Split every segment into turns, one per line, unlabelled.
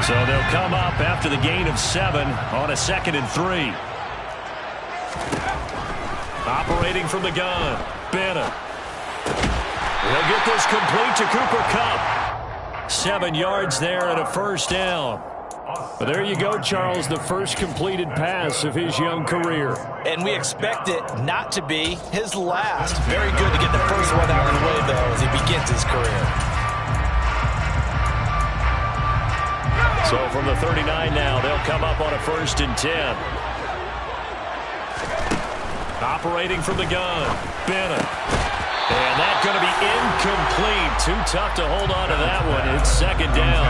So they'll come up after the gain of 7 on a 2nd and 3. Operating from the gun, Bennett. He'll get this complete to Cooper Kupp. 7 yards there and a first down. But there you go, Charles, the first completed pass of his young career.
And we expect it not to be his last. Very good to get the first one out of the way, though, as he begins his career.
So from the 39 now, they'll come up on a 1st and 10. Operating from the gun, Bennett. And that's going to be incomplete. Too tough to hold on to that one. It's 2nd down.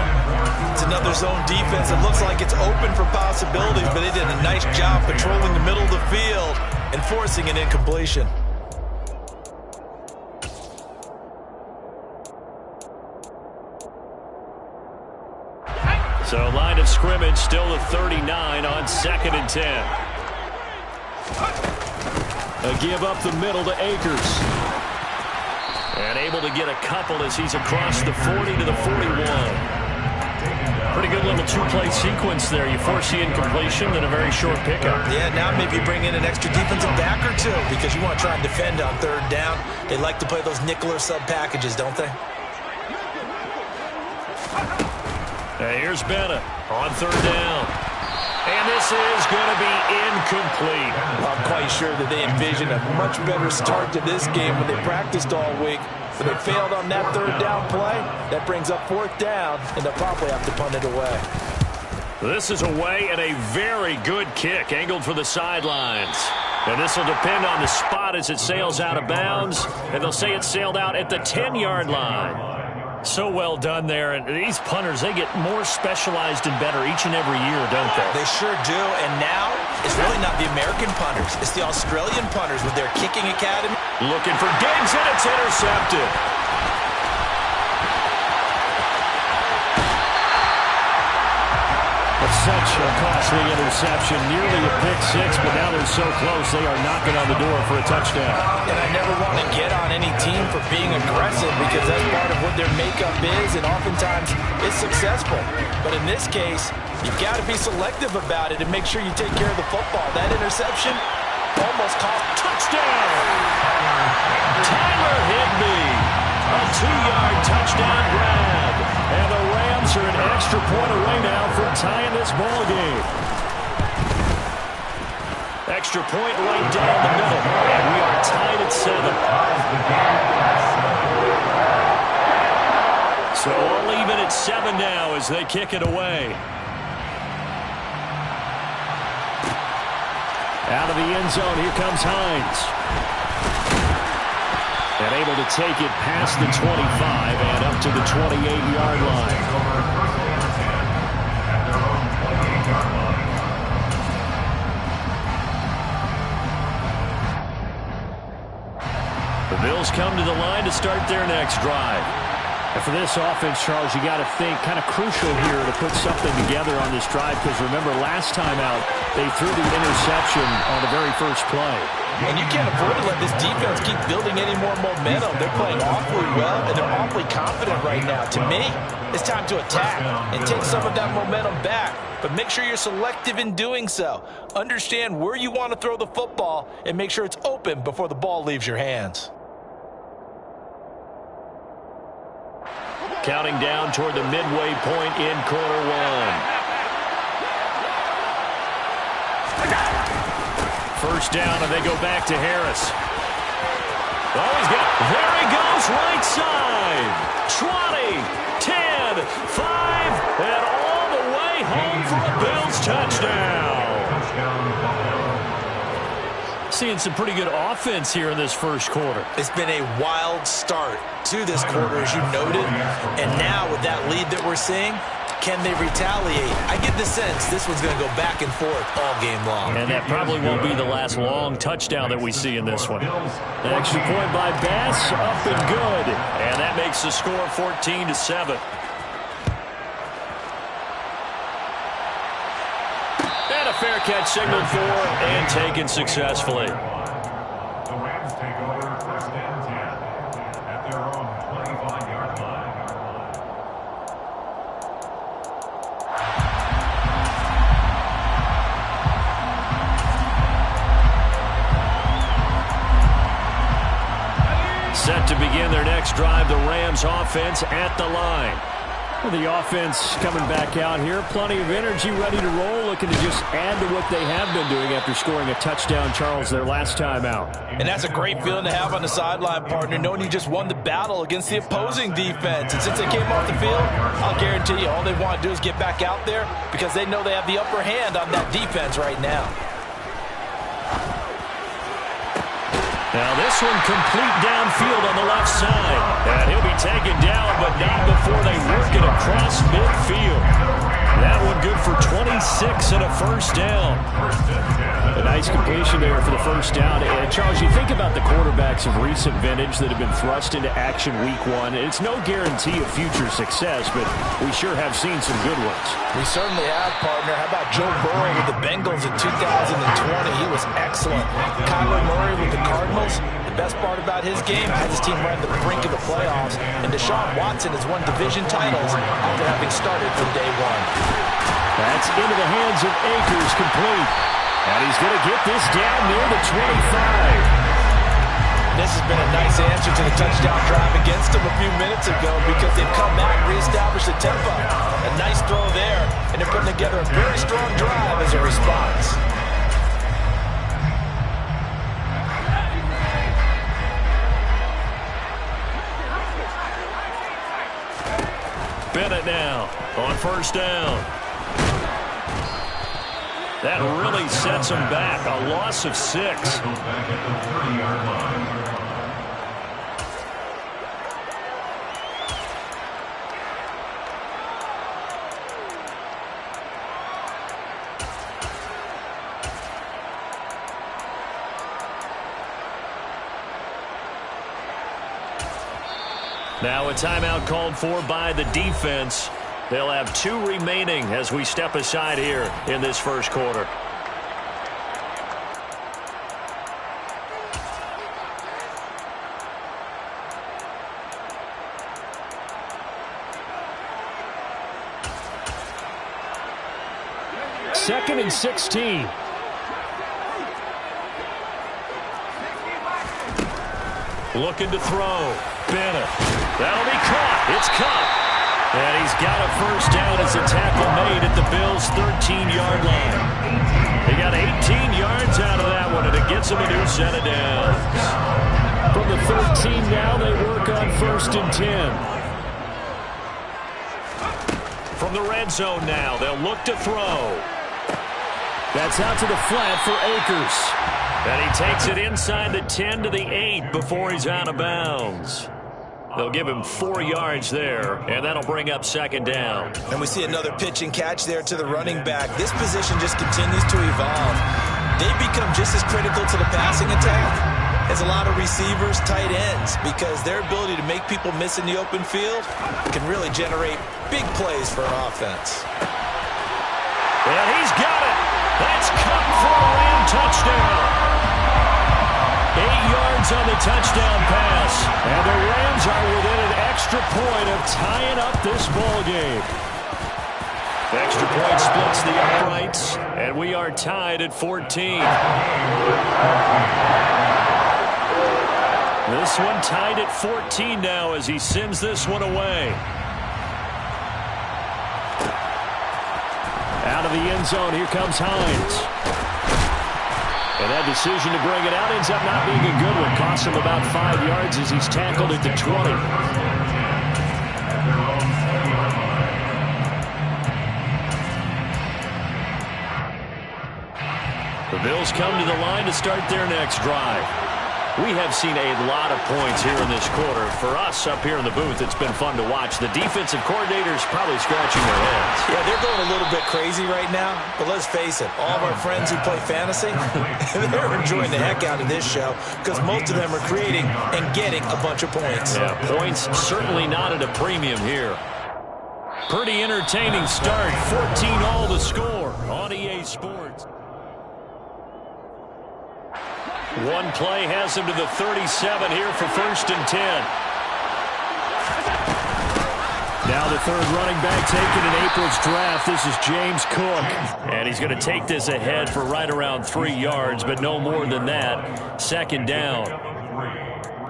It's another zone defense. It looks like it's open for possibilities, but they did a nice job patrolling the middle of the field and forcing an incompletion.
So line of scrimmage still the 39 on 2nd and 10. A give up the middle to Akers. And able to get a couple as he's across the 40 to the 41. Pretty good little 2-play sequence there. You force the incompletion, then a very short pickup.
Yeah, now maybe bring in an extra defensive back or two because you want to try and defend on 3rd down. They like to play those nickel or sub packages, don't they?
Here's Bennett on 3rd down. And this is going to be incomplete.
I'm quite sure that they envisioned a much better start to this game when they practiced all week. But they failed on that 3rd down play. That brings up 4th down, and they'll probably have to punt it away.
This is away and a very good kick angled for the sidelines. And this will depend on the spot as it sails out of bounds. And they'll say it sailed out at the 10-yard line. So well done there. And these punters, they get more specialized and better each and every year, don't they?
They sure do. And now it's really not the American punters. It's the Australian punters with their kicking academy.
Looking for Diggs, and it's intercepted. Such a costly interception, nearly a pick-6, but now they're so close they are knocking on the door for a touchdown.
And I never want to get on any team for being aggressive because that's part of what their makeup is, and oftentimes it's successful. But in this case, you've got to be selective about it and make sure you take care of the football. That interception almost cost touchdown.
Tyler Higbee, a 2-yard touchdown grab. And the Rams are an extra point away now from tying this ball game. Extra point right down the middle. And we are tied at 7. So all even at 7 now as they kick it away. Out of the end zone, here comes Hines. And able to take it past the 25 and up to the 28-yard line. The Bills come to the line to start their next drive. And for this offense, Charles, you got to think kind of crucial here to put something together on this drive because remember last time out they threw the interception on the very first play.
And you can't afford to let this defense keep building any more momentum. They're playing awfully well, and they're awfully confident right now. To me, it's time to attack and take some of that momentum back. But make sure you're selective in doing so. Understand where you want to throw the football and make sure it's open before the ball leaves your hands.
Counting down toward the midway point in quarter 1. First down, and they go back to Harris. Oh, he's got, there he goes, right side. 20, 10, 5, and all the way home for a Bills touchdown. Seeing some pretty good offense here in this first quarter.
It's been a wild start to this quarter, as you noted. And now with that lead that we're seeing, can they retaliate? I get the sense this one's going to go back and forth all game long.
And that probably won't be the last long touchdown that we see in this one. An extra point by Bass, up and good. And that makes the score 14-7. And a fair catch signaled for and taken successfully.
The Rams take over 1st and 10 at their own 25-yard line.
to begin their next drive. The Rams offense at the line.
Well, the offense coming back out here. Plenty of energy, ready to roll, looking to just add to what they have been doing after scoring a touchdown, Charles, their last time out.
And that's a great feeling to have on the sideline, partner, knowing you just won the battle against the opposing defense. And since they came off the field, I'll guarantee you all they want to do is get back out there because they know they have the upper hand on that defense right now.
Now this one complete downfield on the left side. And he'll be taken down, but not before they work it across midfield. That one good for 26 and a first down.
A nice completion there for the first down. And Charles, you think about the quarterbacks of recent vintage that have been thrust into action week one. It's no guarantee of future success, but we sure have seen some good ones.
We certainly have, partner. How about Joe Burrow with the Bengals in 2020? He was excellent. Kyler Murray with the Cardinals. The best part about his game has his team right at the brink of the playoffs. And Deshaun Watson has won division titles after having started from day one.
That's into the hands of Akers, complete. And he's going to get this down near the 25.
This has been a nice answer to the touchdown drive against them a few minutes ago because they've come back, reestablished the tempo. A nice throw there, and they're putting together a very strong drive as a response.
Bennett now on first down. That really sets them back. A loss of 6.
Back at the 30-yard line.
Now a timeout called for by the defense. They'll have 2 remaining as we step aside here in this first quarter.
Second and 16.
Looking to throw. Bennett. That'll be caught. It's caught. And he's got a first down as a tackle made at the Bills' 13-yard line. They got 18 yards out of that one, and it gets them a new set of downs.
From the 13 now, they work on first and 10.
From the red zone now, they'll look to throw.
That's out to the flat for Akers.
And he takes it inside the 10 to the 8 before he's out of bounds. They'll give him 4 yards there, and that'll bring up second down.
And we see another pitch and catch there to the running back. This position just continues to evolve. They become just as critical to the passing attack as a lot of receivers, tight ends, because their ability to make people miss in the open field can really generate big plays for an offense.
And he's got it. That's caught for a Ram touchdown. 8 yards on the touchdown pass. And the Rams are within an extra point of tying up this ball game. Extra point splits the uprights, and we are tied at 14. This one tied at 14 now as he sends this one away.
Out of the end zone, here comes Hines. And that decision to bring it out ends up not being a good one. Costs him about 5 yards as he's tackled at the 20.
The Bills come to the line to start their next drive. We have seen a lot of points here in this quarter. For us up here in the booth, it's been fun to watch. The defensive coordinators probably scratching their heads.
Yeah, they're going a little bit crazy right now, but let's face it, all of our friends who play fantasy, they're enjoying the heck out of this show because most of them are creating and getting a bunch of points.
Yeah, points certainly not at a premium here. Pretty entertaining start. 14-all the score on EA Sports. One play has him to the 37 here for first and 10.
Now the third running back taken in April's draft. This is James Cook.
And he's going to take this ahead for right around 3 yards, but no more than that. Second down.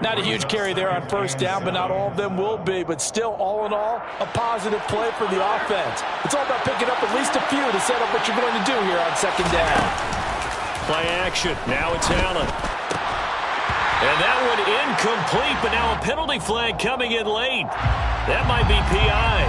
Not a huge carry there on first down, but not all of them will be. But still, all in all, a positive play for the offense. It's all about picking up at least a few to set up what you're going to do here on second down.
Play action. Now it's Allen. And that one incomplete, but now a penalty flag coming in late. That might be PI.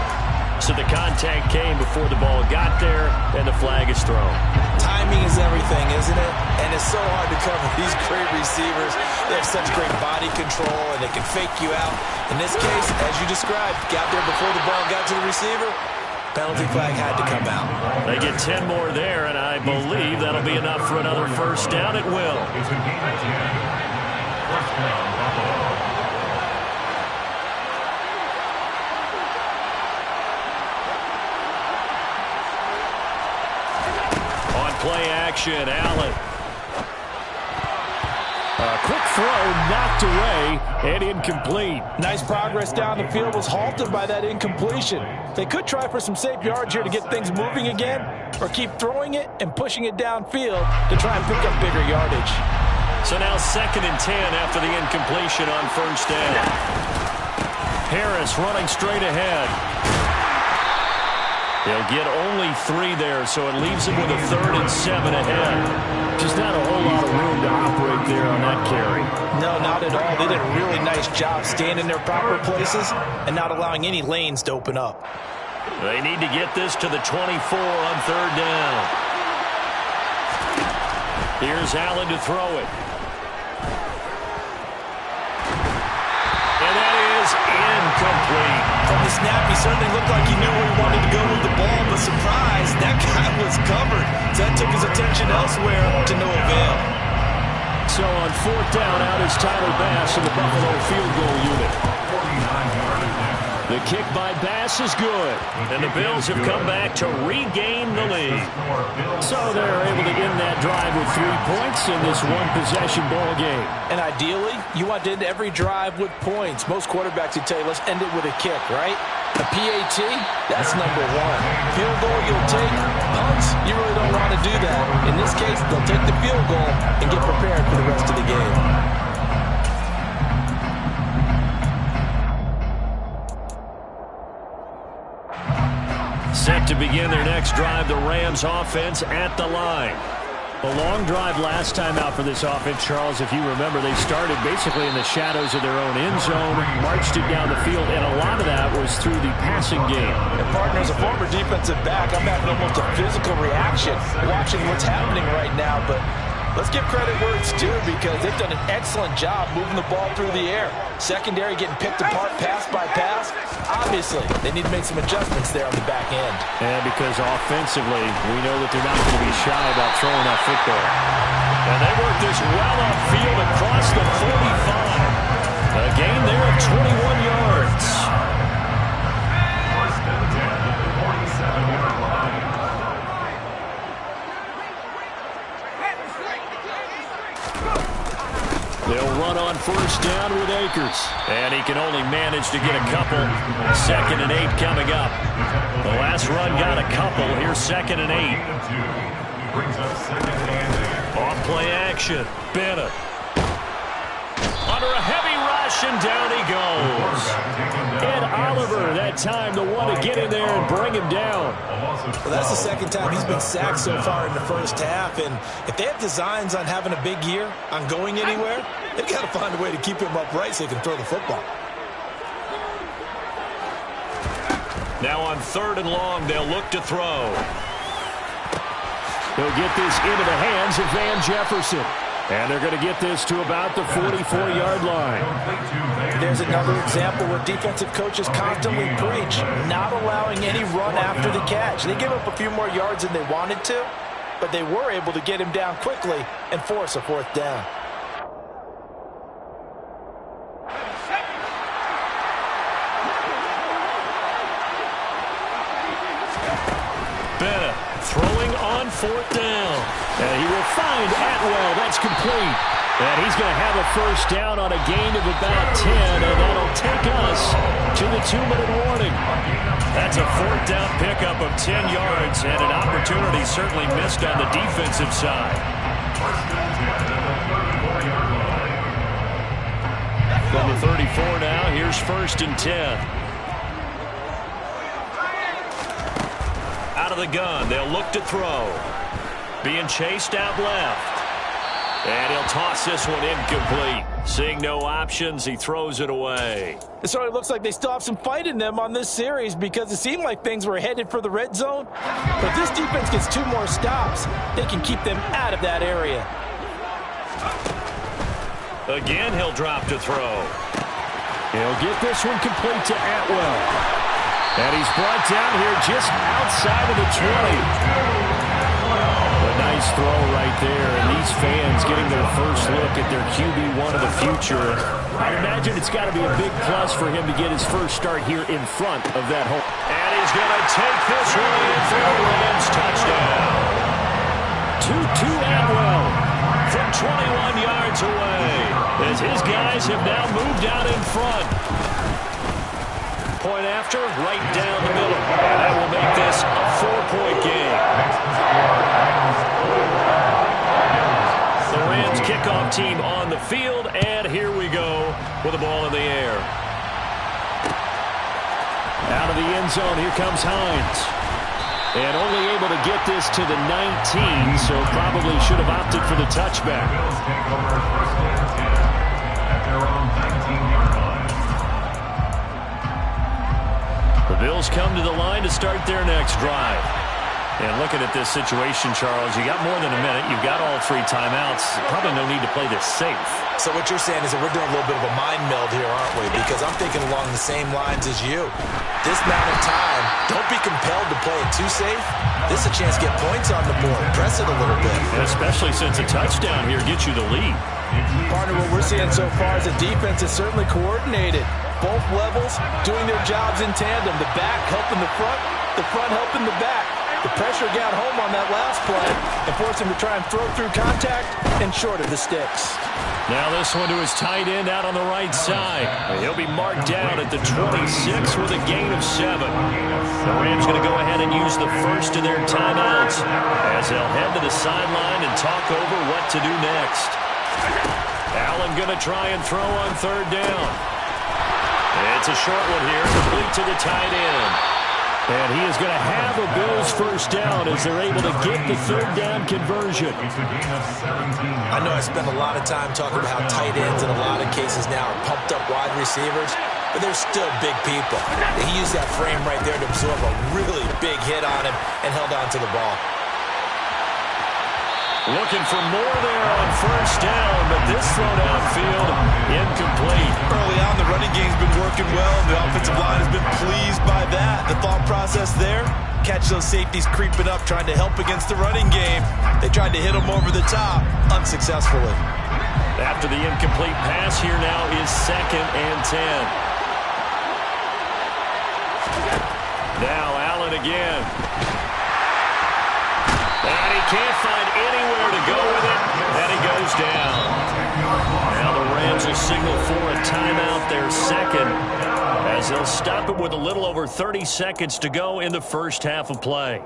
So the contact came before the ball got there, and the flag is thrown.
Timing is everything, isn't it? And it's so hard to cover these great receivers. They have such great body control, and they can fake you out. In this case, as you described, got there before the ball got to the receiver. Penalty flag had to come out.
They get 10 more there, and I believe that'll be enough for another first down. It will.
It's a gain of 10. First down, Buffalo.
Play action, Allen.
A quick throw knocked away and incomplete.
Nice progress down the field was halted by that incompletion. They could try for some safe yards here to get things moving again, or keep throwing it and pushing it downfield to try and pick up bigger yardage.
So now 2nd and 10 after the incompletion on first down. Harris running straight ahead. They'll get only 3 there, so it leaves them with a 3rd and 7 ahead.
Just not a whole lot of room to operate there on that carry.
No, not at all. They did a really nice job staying in their proper places and not allowing any lanes to open up.
They need to get this to the 24 on 3rd down. Here's Allen to throw it. And that is incomplete.
From the snap, he certainly looked like he knew where he wanted to go with the ball, but surprise, that guy was covered. So that took his attention elsewhere to no avail.
So on 4th down, out is Tyler Bass in the Buffalo field goal unit.
49-yard attempt.
The kick by Bass is good. And the Bills have come back to regain the lead.
So they're able to end that drive with 3 points in this one-possession ball game.
And ideally, you want to end every drive with points. Most quarterbacks would tell you, let's end it with a kick, right? A PAT, that's number 1. Field goal you'll take. Punts, you really don't want to do that. In this case, they'll take the field goal and get prepared for the rest of the game.
Set to begin their next drive, the Rams offense at the line.
A long drive last time out for this offense, Charles. If you remember, they started basically in the shadows of their own end zone, marched it down the field, and a lot of that was through the passing game.
And partner, as a former defensive back, I'm having almost a physical reaction watching what's happening right now, but let's give credit where it's due because they've done an excellent job moving the ball through the air. Secondary getting picked apart pass by pass. Obviously, they need to make some adjustments there on the back end.
And because offensively, we know that they're not going to be shy about throwing that football.
And they work this well upfield across the 45. A gain there of 21 yards.
First and 10 at the 47-yard line.
They'll run on first down with Akers. And he can only manage to get a couple. 2nd and 8 coming up. The last run got a couple. Here's 2nd and 8.
Brings up 2nd and 8.
Off play action. Bennett. Under a heavy rush, and down he goes.
Ed Oliver, that time, the one to get in there and bring him down.
Well, that's the 2nd time he's been sacked so far in the first half, and if they have designs on having a big year, on going anywhere, they've got to find a way to keep him upright so he can throw the football.
Now on 3rd and long, they'll look to throw.
They'll get this into the hands of Van Jefferson. And they're going to get this to about the 44-yard line.
There's another example where defensive coaches constantly preach, not allowing any run after the catch. They give up a few more yards than they wanted to, but they were able to get him down quickly and force a 4th down.
Bennett throwing on 4th down.
And he will find Atwell. That's complete. And he's going to have a first down on a gain of about 10, and that'll take us to the 2-minute warning.
That's a 4th down pickup of 10 yards, and an opportunity certainly missed on the defensive side.
First and 10 at the 34-yard line.
From the 34 now, here's 1st and 10. Out of the gun, they'll look to throw. Being chased out left. And he'll toss this one incomplete. Seeing no options, he throws it away.
It certainly looks like they still have some fight in them on this series because it seemed like things were headed for the red zone. But if this defense gets 2 more stops, they can keep them out of that area.
Again, he'll drop to throw.
He'll get this one complete to Atwell. And he's brought down here just outside of the 20. A nice throw right there, and these fans getting their first look at their QB1 of the future. I'd imagine it's got to be a big plus for him to get his first start here in front of that home.
And he's going to take this one in for a Rams touchdown.
2-2 Atwell
from 21 yards away, as his guys have now moved out in front. Point after, right down the middle. And that will make this a 4-point game. The Rams kickoff team on the field, and here we go with the ball in the air.
Out of the end zone, here comes Hines. And only able to get this to the 19, so probably should have opted for the touchback.
Bills take over 1st and 10 at their own 19-yard line.
The Bills come to the line to start their next drive. And looking at this situation, Charles, you got more than a minute. You've got all 3 timeouts. Probably no need to play this safe.
So what you're saying is that we're doing a little bit of a mind meld here, aren't we? Because I'm thinking along the same lines as you. This amount of time, don't be compelled to play it too safe. This is a chance to get points on the board. Press it a little bit.
And especially since a touchdown here gets you the lead.
Partner, what we're seeing so far is the defense is certainly coordinated. Both levels doing their jobs in tandem. The back helping the front helping the back. The pressure got home on that last play and forced him to try and throw through contact and short of the sticks.
Now this one to his tight end out on the right side. He'll be marked down at the 26 with a gain of 7. The Rams going to go ahead and use the first of their timeouts as they'll head to the sideline and talk over what to do next. Allen going to try and throw on 3rd down. It's a short one here, complete to the tight end.
And he is going to have a Bills first down as they're able to get the 3rd down conversion.
I know I spend a lot of time talking about how tight ends in a lot of cases now are pumped up wide receivers, but they're still big people. He used that frame right there to absorb a really big hit on him and held on to the ball.
Looking for more there on 1st down, but this throw downfield incomplete.
Early on, the running game's been working well, and the offensive line has been pleased by that. The thought process there, catch those safeties creeping up, trying to help against the running game. They tried to hit them over the top, unsuccessfully.
After the incomplete pass, here now is 2nd and 10. Now Allen again. And he can't find anywhere to go with it, and he goes down. Now the Rams will signal for a timeout, their 2nd, as they'll stop it with a little over 30 seconds to go in the first half of play.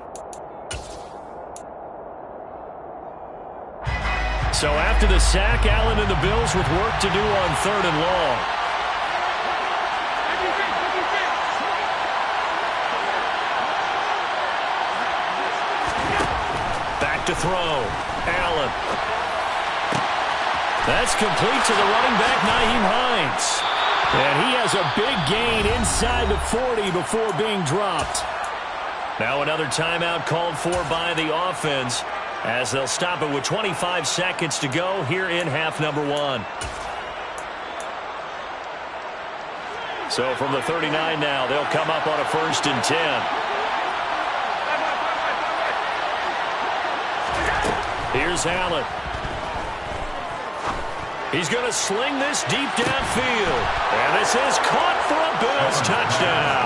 So after the sack, Allen and the Bills with work to do on 3rd and long. To throw. Allen. That's complete to the running back, Nyheim Hines.
And he has a big gain inside the 40 before being dropped.
Now another timeout called for by the offense as they'll stop it with 25 seconds to go here in half number 1. So from the 39 now, they'll come up on a 1st and 10. Here's Allen. He's going to sling this deep downfield. And this is caught for a Bills touchdown.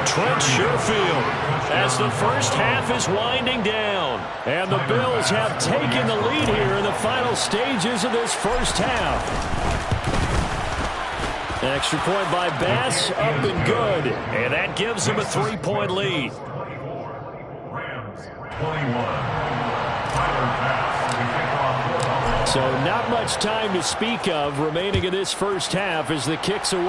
Trent Sherfield as the first half is winding down.
And the Bills have taken the lead here in the final stages of this first half. An extra point by Bass, up and good.
And that gives them a 3-point lead.
Rams 21.
So not much time to speak of remaining in this first half as the kick's away.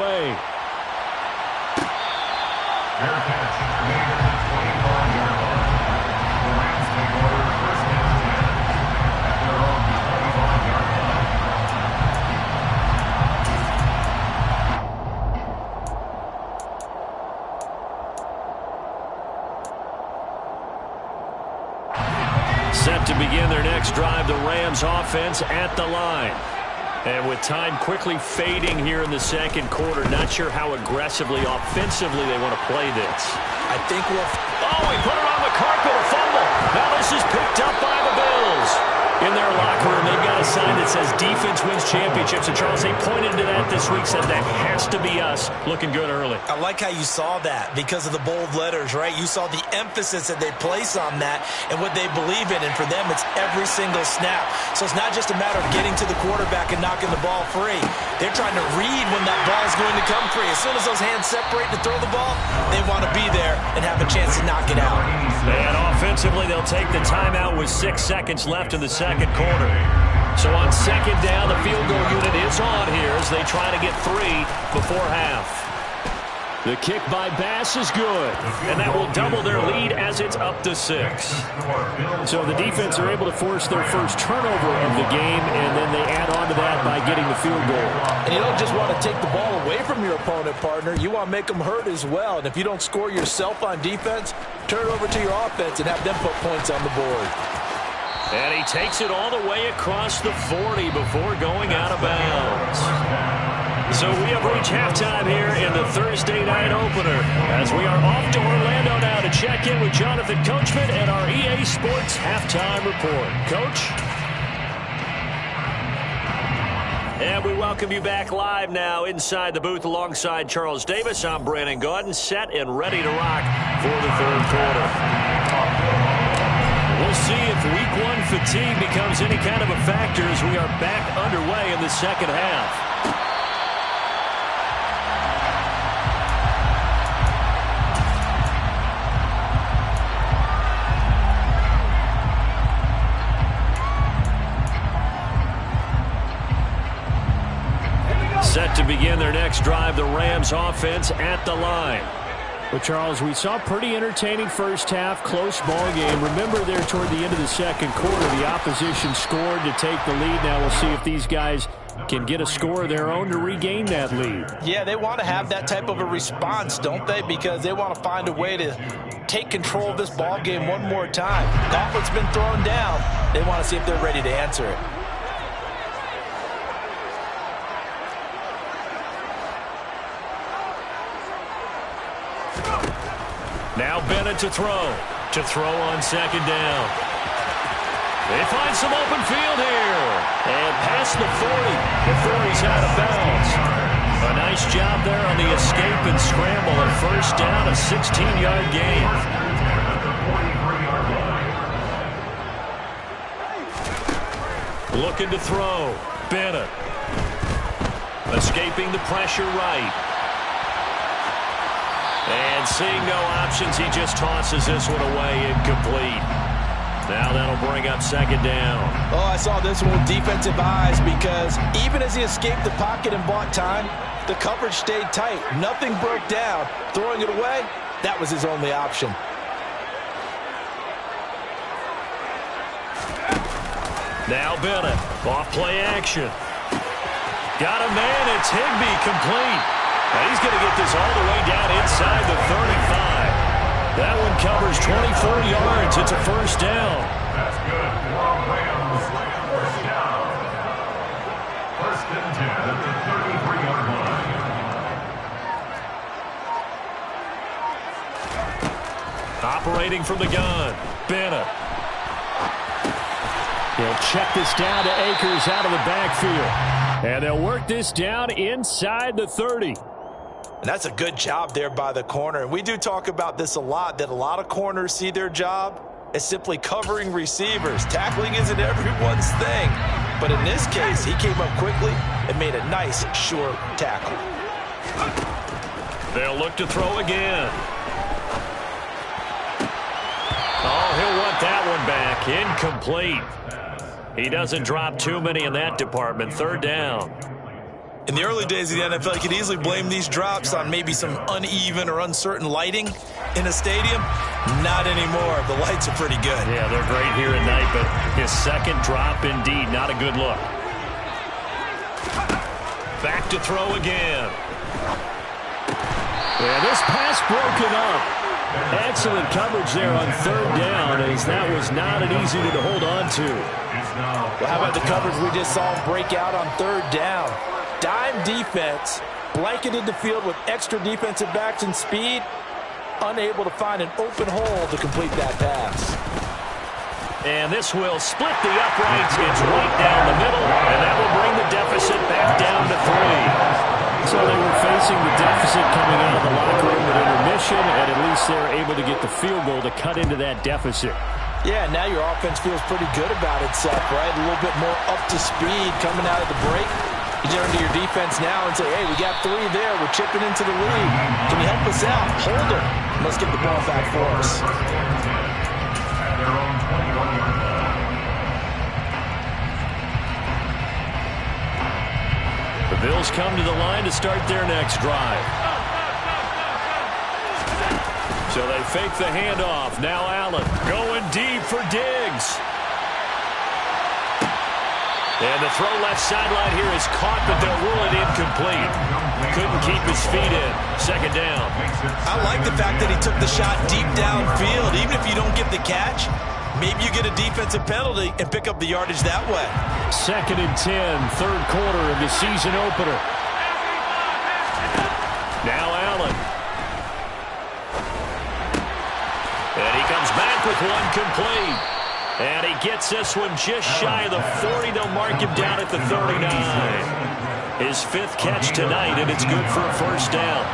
Fair catch. Made at the 25-yard line. The Rams take over first and 10 at their own 25-yard line.
Set to begin their next drive, the Rams offense at the line. And with time quickly fading here in the second quarter, not sure how aggressively, offensively they want to play this.
I think we'll...
Oh, he put it on the carpet, a fumble. Now this is picked up by the Bills. In their locker room, they've got a sign that says defense wins championships. And Charles, they pointed to that this week, said that has to be us. Looking good early.
I like how you saw that because of the bold letters, right? You saw the emphasis that they place on that and what they believe in. And for them, it's every single snap. So it's not just a matter of getting to the quarterback and knocking the ball free. They're trying to read when that ball is going to come free. As soon as those hands separate to throw the ball, they want to be there and have a chance to knock it out.
And offensively, they'll take the timeout with 6 seconds left in the second quarter. So on second down, the field goal unit is on here as they try to get 3 before half. The kick by Bass is good, and that will double their lead as it's up to 6.
So the defense are able to force their first turnover of the game, and then they add on to that by getting the field goal.
And you don't just want to take the ball away from your opponent, partner. You want to make them hurt as well. And if you don't score yourself on defense, turn it over to your offense and have them put points on the board.
And he takes it all the way across the 40 before going out of bounds. So we have reached halftime here in the Thursday night opener as we are off to Orlando now to check in with Jonathan Coachman and our EA Sports halftime report. Coach? And we welcome you back live now inside the booth alongside Charles Davis. I'm Brandon Gaudin, set and ready to rock for the third quarter. We'll see if week 1 fatigue becomes any kind of a factor as we are back underway in the second half. Set to begin their next drive, the Rams offense at the line.
Well, Charles, we saw pretty entertaining first half, close ball game. Remember there toward the end of the second quarter, the opposition scored to take the lead. Now we'll see if these guys can get a score of their own to regain that lead.
Yeah, they want to have that type of a response, don't they? Because they want to find a way to take control of this ball game one more time. Gauntlet's been thrown down. They want to see if they're ready to answer it.
Now Bennett to throw. To throw on second down. They find some open field here. And past the 40 before he's out of bounds. A nice job there on the escape and scramble. A first down, a 16-yard gain. Looking to throw. Bennett. Escaping the pressure right. And seeing no options, he just tosses this one away, incomplete. Now that'll bring up second down.
Oh, I saw this one with defensive eyes because even as he escaped the pocket and bought time, the coverage stayed tight. Nothing broke down. Throwing it away, that was his only option.
Now Bennett, off play action. Got a man, it's Higbee, complete. And he's going to get this all the way down inside the 35. That one covers 24 yards. It's a first down.
That's good for Rams. First down. First and 10 at the 33-yard line.
Operating from the gun, Bennett.
He'll check this down to Akers out of the backfield. And they'll work this down inside the 30.
And that's a good job there by the corner. And we do talk about this a lot, that a lot of corners see their job as simply covering receivers. Tackling isn't everyone's thing. But in this case, he came up quickly and made a nice, short tackle.
They'll look to throw again. Oh, he'll want that one back. Incomplete. He doesn't drop too many in that department. Third down.
In the early days of the NFL, you could easily blame these drops on maybe some uneven or uncertain lighting in a stadium. Not anymore. The lights are pretty good.
Yeah, they're great here at night, but his second drop, indeed, not a good look. Back to throw again.
Yeah, this pass broken up. Excellent coverage there on third down, as that was not an easy one to hold on to.
Well, how about the coverage we just saw break out on third down? Dime defense, blanketed the field with extra defensive backs and speed, unable to find an open hole to complete that pass.
And this will split the uprights. It's right down the middle, and that will bring the deficit back down to 3.
So they were facing the deficit coming out of the locker room at intermission, and at least they're able to get the field goal to cut into that deficit.
Yeah, now your offense feels pretty good about itself, right? A little bit more up to speed coming out of the break. You turn to your defense now and say, hey, we got 3 there. We're chipping into the lead. Can you help us out? Hold them. Let's get the ball back for us.
The Bills come to the line to start their next drive. So they fake the handoff. Now Allen going deep for Diggs. And the throw left sideline here is caught, but they'll rule it incomplete. Couldn't keep his feet in. Second down.
I like the fact that he took the shot deep downfield. Even if you don't get the catch, maybe you get a defensive penalty and pick up the yardage that way.
Second and 10, third quarter of the season opener.
Now Allen. And he comes back with one complete. And he gets this one just shy of the 40. They'll mark him down at the 39. His 5th catch tonight, and it's good for a first down.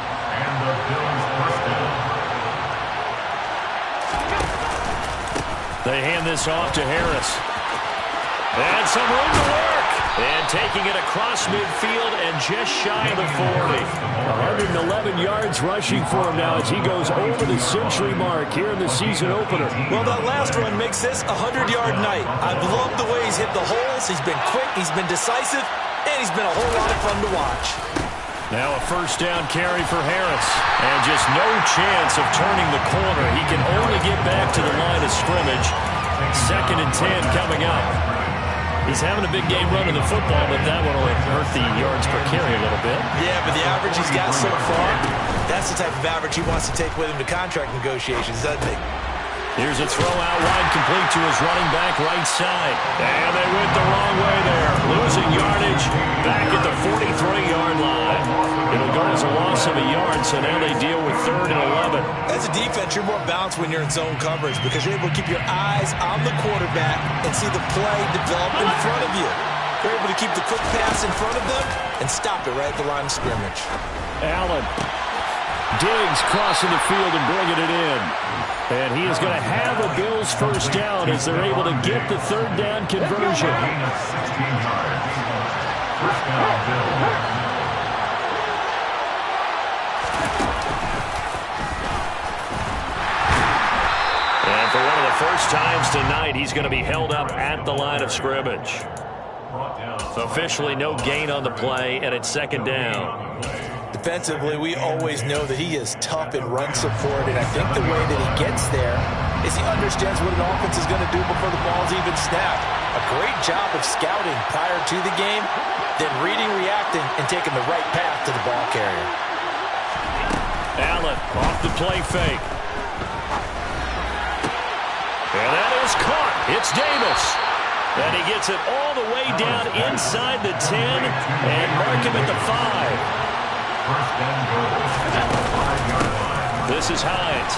They hand this off to Harris. And some room to work. And taking it across midfield and just shy of the 40.
111 yards rushing for him now as he goes over the century mark here in the season opener.
Well, that last run makes this a 100-yard night. I've loved the way he's hit the holes. He's been quick, he's been decisive, and he's been a whole lot of fun to watch.
Now a first down carry for Harris. And just no chance of turning the corner. He can only get back to the line of scrimmage. Second and 10 coming up. He's having a big game running the football, but that one will hurt the yards per carry a little bit.
Yeah, but the average he's got so far, that's the type of average he wants to take with him to contract negotiations, doesn't he?
Here's a throw out wide, complete to his running back right side. And they went the wrong way there. Losing yardage back at the 43-yard line. It'll go as a loss of a yard, so now they deal with 3rd and 11.
As a defense, you're more balanced when you're in zone coverage because you're able to keep your eyes on the quarterback and see the play develop in front of you. You're able to keep the quick pass in front of them and stop it right at the line of scrimmage.
Allen. Diggs crossing the field and bringing it in. And he is going to have a Bills first down as they're able to get the third down conversion.
And for one of the first times tonight, he's going to be held up at the line of scrimmage. Officially no gain on the play, and it's second down.
Defensively, we always know that he is tough in run support, and I think the way that he gets there is he understands what an offense is going to do before the ball's even snapped. A great job of scouting prior to the game, then reading, reacting, and taking the right path to the ball carrier.
Allen off the play fake. And that is caught. It's Davis. And he gets it all the way down inside the 10 and mark him at the 5. This is Hines.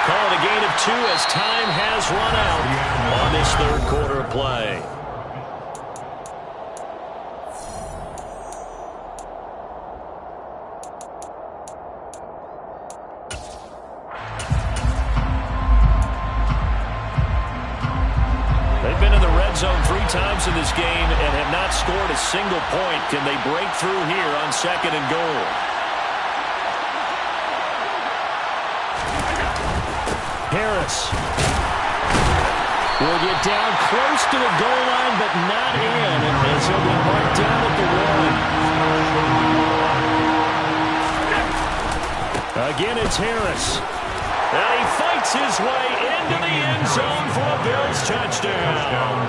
Call it a gain of 2 as time has run out on this third quarter of play. They've been in the red zone 3 times in this game and have not scored a single point. Can they break through here on second and goal? Harris.
will get down close to the goal line, but not in, as he'll be marked down at the 1. Again, it's Harris. And he fights his way into the end zone for a Bills touchdown.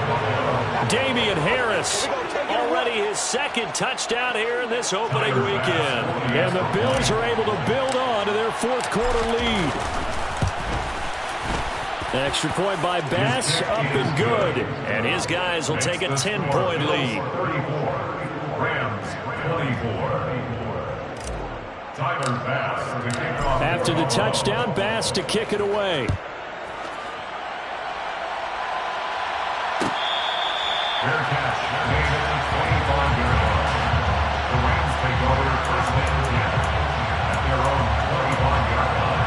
Damian Harris, already his second touchdown here in this opening weekend. And the Bills are able to build on to their fourth quarter lead. Extra point by Bass, up and good. And his guys will take a 10-point lead.
Rams 24. Tyler Bass for the kickoff.
After the touchdown, Bass to kick it away.
Fair catch made at the 25-yard line. The Rams take over first and 10 at their own 25-yard line.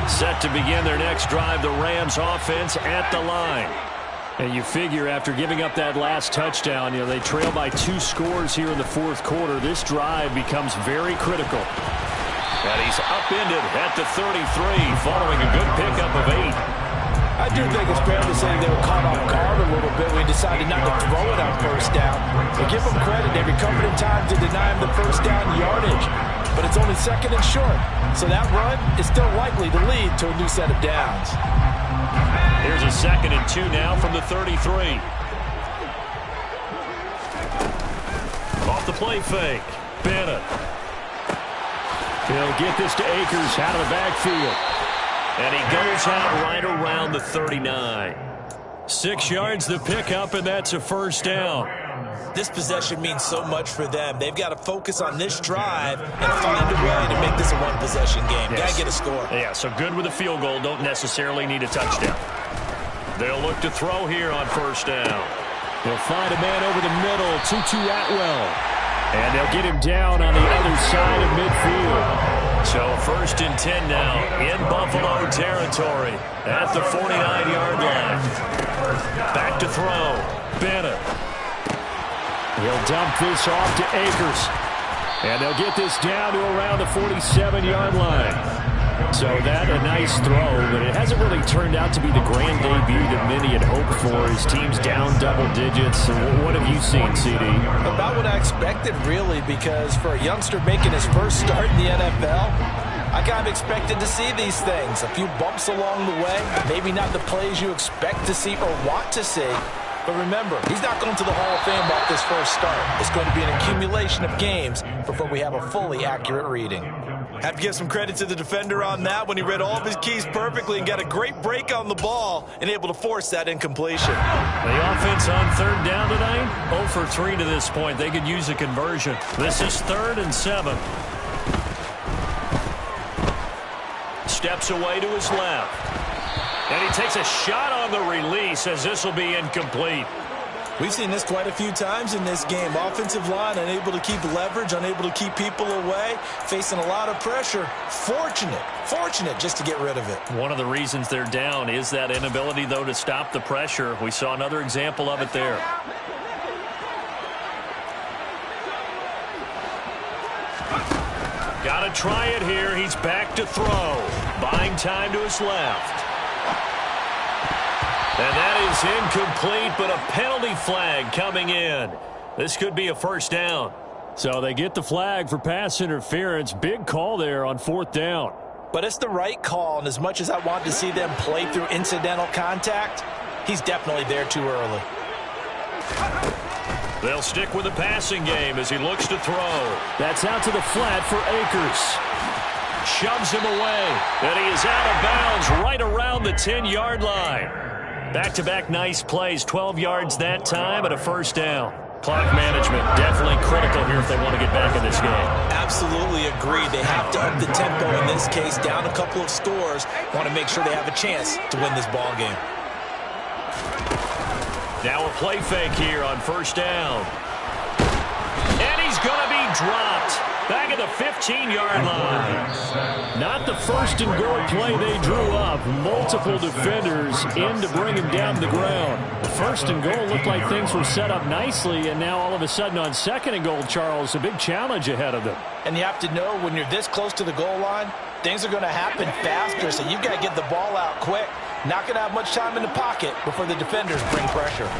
Set to begin their next drive, the Rams offense at the line. And you figure after giving up that last touchdown, they trail by 2 scores here in the fourth quarter. This drive becomes very critical. And he's upended at the 33 following a good pickup of 8.
I do think it's fair to say they were caught off guard a little bit when he decided not to throw it on first down. But give them credit, they recovered in time to deny him the first down yardage. But it's only second and short, so that run is still likely to lead to a new set of downs.
Here's a 2nd and 2 now from the 33. Off the play fake. Bennett. He'll get this to Akers out of the backfield. And he goes out right around the 39. 6 yards the pickup, and that's a first down.
This possession means so much for them. They've got to focus on this drive and find a way to make this a one-possession game.
Yes.
Got to get a score.
Yeah, so good with a field goal. Don't necessarily need a touchdown. They'll look to throw here on first down. They'll find a man over the middle, Tutu Atwell. And they'll get him down on the other side of midfield. So 1st and 10 now in Buffalo territory at the 49-yard line. Back to throw. Bennett. He'll dump this off to Akers. And they'll get this down to around the 47-yard line. So that a nice throw, but it hasn't really turned out to be the grand debut that many had hoped for. His team's down double digits. And what have you seen, CD?
About what I expected, really, because for a youngster making his first start in the NFL, I kind of expected to see these things. A few bumps along the way, maybe not the plays you expect to see or want to see. But remember, he's not going to the Hall of Fame off this first start. It's going to be an accumulation of games before we have a fully accurate reading. Have to give some credit to the defender on that when he read all of his keys perfectly and got a great break on the ball and able to force that incompletion.
The offense on 3rd down tonight, 0 for 3 to this point. They could use a conversion. This is 3rd and 7. Steps away to his left. And he takes a shot on the release as this will be incomplete.
We've seen this quite a few times in this game. Offensive line unable to keep leverage, unable to keep people away, facing a lot of pressure. Fortunate just to get rid of it.
One of the reasons they're down is that inability, though, to stop the pressure. We saw another example of it there. Got to try it here. He's back to throw. Buying time to his left. And that is incomplete, but a penalty flag coming in. This could be a first down. So they get the flag for pass interference. Big call there on 4th down.
But it's the right call, and as much as I want to see them play through incidental contact, he's definitely there too early.
They'll stick with the passing game as he looks to throw. That's out to the flat for Akers. Shoves him away, and he is out of bounds right around the 10-yard line. Back-to-back nice plays, 12 yards that time and a first down. Clock management definitely critical here if they want to get back in this game.
Absolutely agree. They have to up the tempo in this case, down a couple of scores. Want to make sure they have a chance to win this ball game.
Now a play fake here on first down. And he's going to be dropped.
back at the 15-yard line.
Not the first and goal play they drew up. Multiple defenders in to bring him down the ground. The first and goal looked like things were set up nicely, and now all of a sudden on second and goal, Charles, a big challenge ahead of them.
And you have to know when you're this close to the goal line, things are going to happen faster, so you've got to get the ball out quick. Not going to have much time in the pocket before the defenders bring pressure.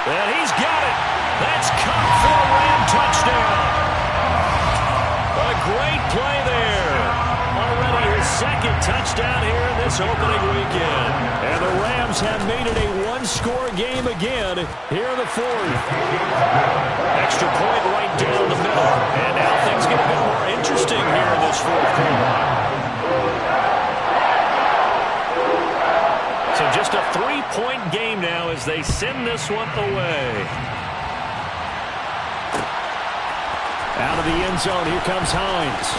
And he's got it. That's caught for a Ram touchdown. A great play there. Already his second touchdown here in this opening weekend. And the Rams have made it a one-score game again here in the fourth. Extra point right down the middle. And now things get a bit more interesting here in this fourth quarter. So just a 3-point game now as they send this one away.
Out of the end zone, here comes Hines.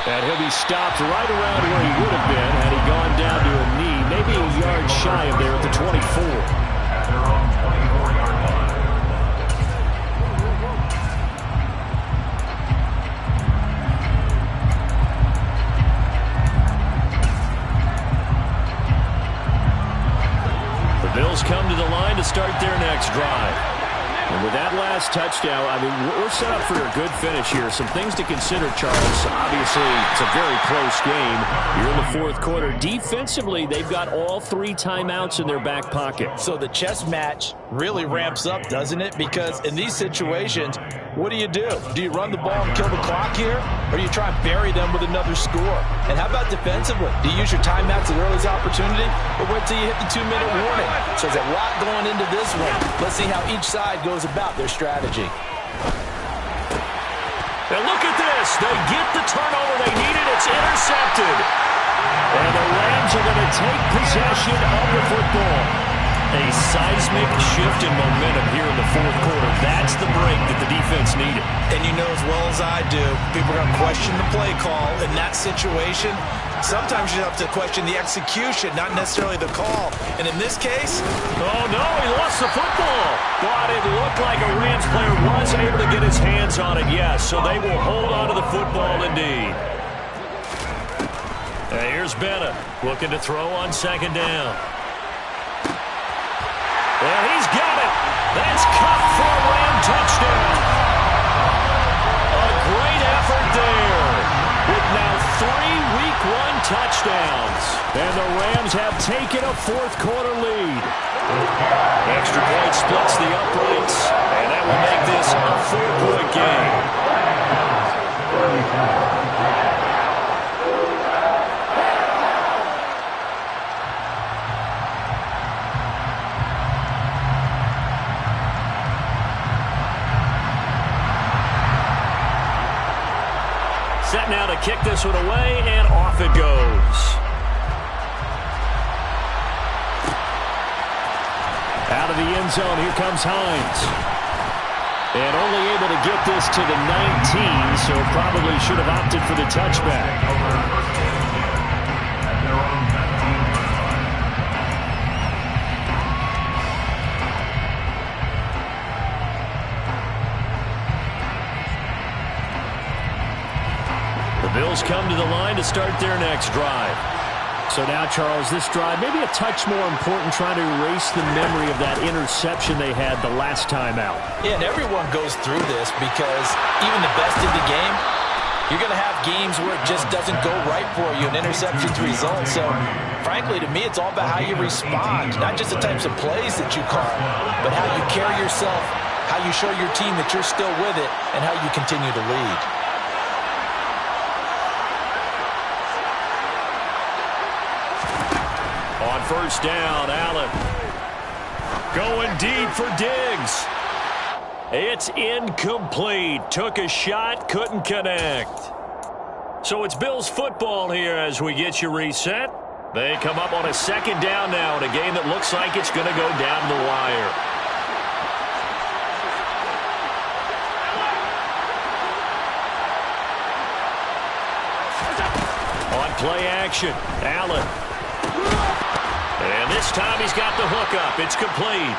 And he'll be stopped right around where he would have been had he gone down to a knee, maybe a yard shy of there at the 24.
At their own 24-yard line.
The Bills come to the line to start their next drive.
And with that last touchdown, I mean, we're set up for a good finish here. Some things to consider, Charles. Obviously, it's a very close game. You're in the fourth quarter. Defensively, they've got all 3 timeouts in their back pocket.
So the chess match really ramps up, doesn't it? Because in these situations, what do? Do you run the ball and kill the clock here? Or do you try and bury them with another score? And how about defensively? Do you use your timeouts at the earliest opportunity? Or wait till you hit the 2-minute warning? So there's a lot going into this one. Let's see how each side goes about their strategy.
And look at this. They get the turnover they needed. It's intercepted. And the Rams are going to take possession of the football. A seismic shift in momentum here in the fourth quarter. That's the break that the defense needed.
And you know as well as I do, people are going to question the play call in that situation. Sometimes you have to question the execution, not necessarily the call. And in this case,
oh no, he lost the football. But it looked like a Rams player was able to get his hands on it, yes. So they will hold on to the football indeed. And here's Bennett looking to throw on second down. And he's got it. That's caught for a Ram touchdown. A great effort there. With now 3 Week 1 touchdowns. And the Rams have taken a fourth quarter lead. Extra point splits the uprights. And that will make this a 4-point game. Set now to kick this one away, and off it goes. Out of the end zone, here comes Hines. And only able to get this to the 19, so probably should have opted for the touchback. The Bills come to the line to start their next drive.
So now, Charles, this drive maybe a touch more important, trying to erase the memory of that interception they had the last time out.
Yeah, and everyone goes through this because even the best in the game, you're going to have games where it just doesn't go right for you, and interceptions result. So, frankly, to me, it's all about how you respond, not just the types of plays that you call, but how you carry yourself, how you show your team that you're still with it, and how you continue to lead.
On first down, Allen going deep for Diggs. It's incomplete. Took a shot, couldn't connect. So it's Bills football here as we get you reset. They come up on a second down now in a game that looks like it's going to go down the wire. On play action, Allen. And this time he's got the hookup. It's complete.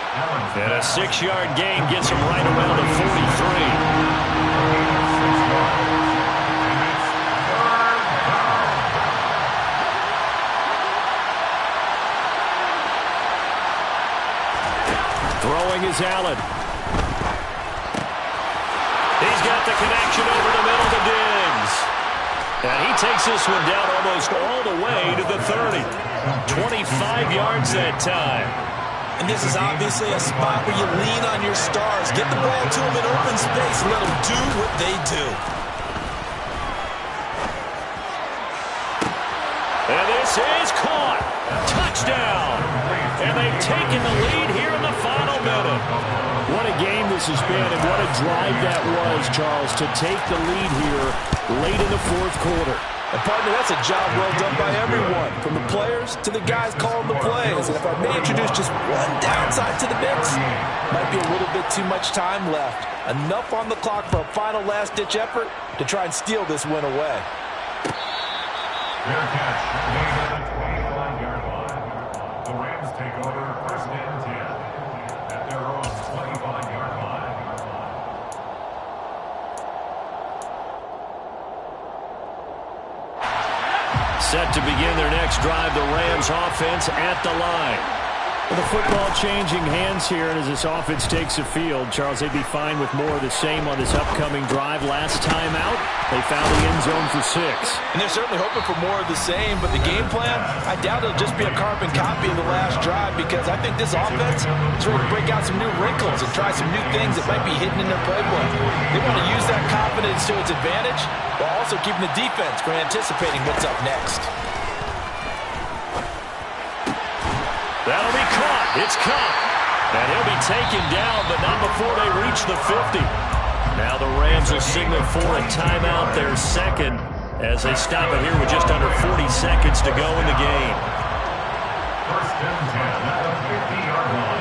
And a 6-yard gain gets him right around the 43.
Throwing is Allen.
He's got the connection over the middle to Diggs. And he takes this one down almost all the way to the 30. 25 yards that time.
And this is obviously a spot where you lean on your stars. Get the ball to them in open space. Let them do what they do.
And this is caught. Touchdown. And they've taken the lead here in the final minute.
What a game this has been, and what a drive that was, Charles, to take the lead here late in the fourth quarter.
And partner, that's a job well done by everyone, from the players to the guys calling the plays. And if I may introduce just one downside to the mix, might be a little bit too much time left. Enough on the clock for a final last-ditch effort to try and steal this win away.
Fair catch made at the 25-yard line. The Rams take over first and 10 at their own 25-yard line.
Set to begin their next drive, the Rams offense at the line.
The football changing hands here, and as this offense takes the field, Charles, they'd be fine with more of the same on this upcoming drive. Last time out, they found the end zone for 6.
And they're certainly hoping for more of the same, but the game plan, I doubt it'll just be a carbon copy of the last drive, because I think this offense is ready to break out some new wrinkles and try some new things that might be hidden in their playbook. They want to use that confidence to its advantage while also keeping the defense from anticipating what's up next.
That'll be caught. It's Cup. And he'll be taken down, but not before they reach the 50. Now the Rams will signal for a timeout, their second, as they stop it here with just under 40 seconds to go in the game.
First and 10 at the 50-yard line.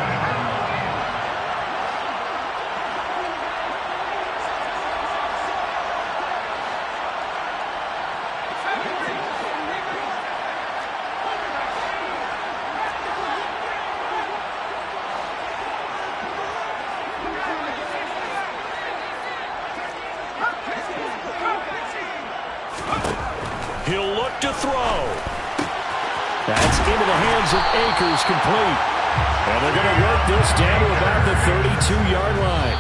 He'll look to throw.
That's into the hands of Akers, complete. And they're going to work this down to about the 32-yard line.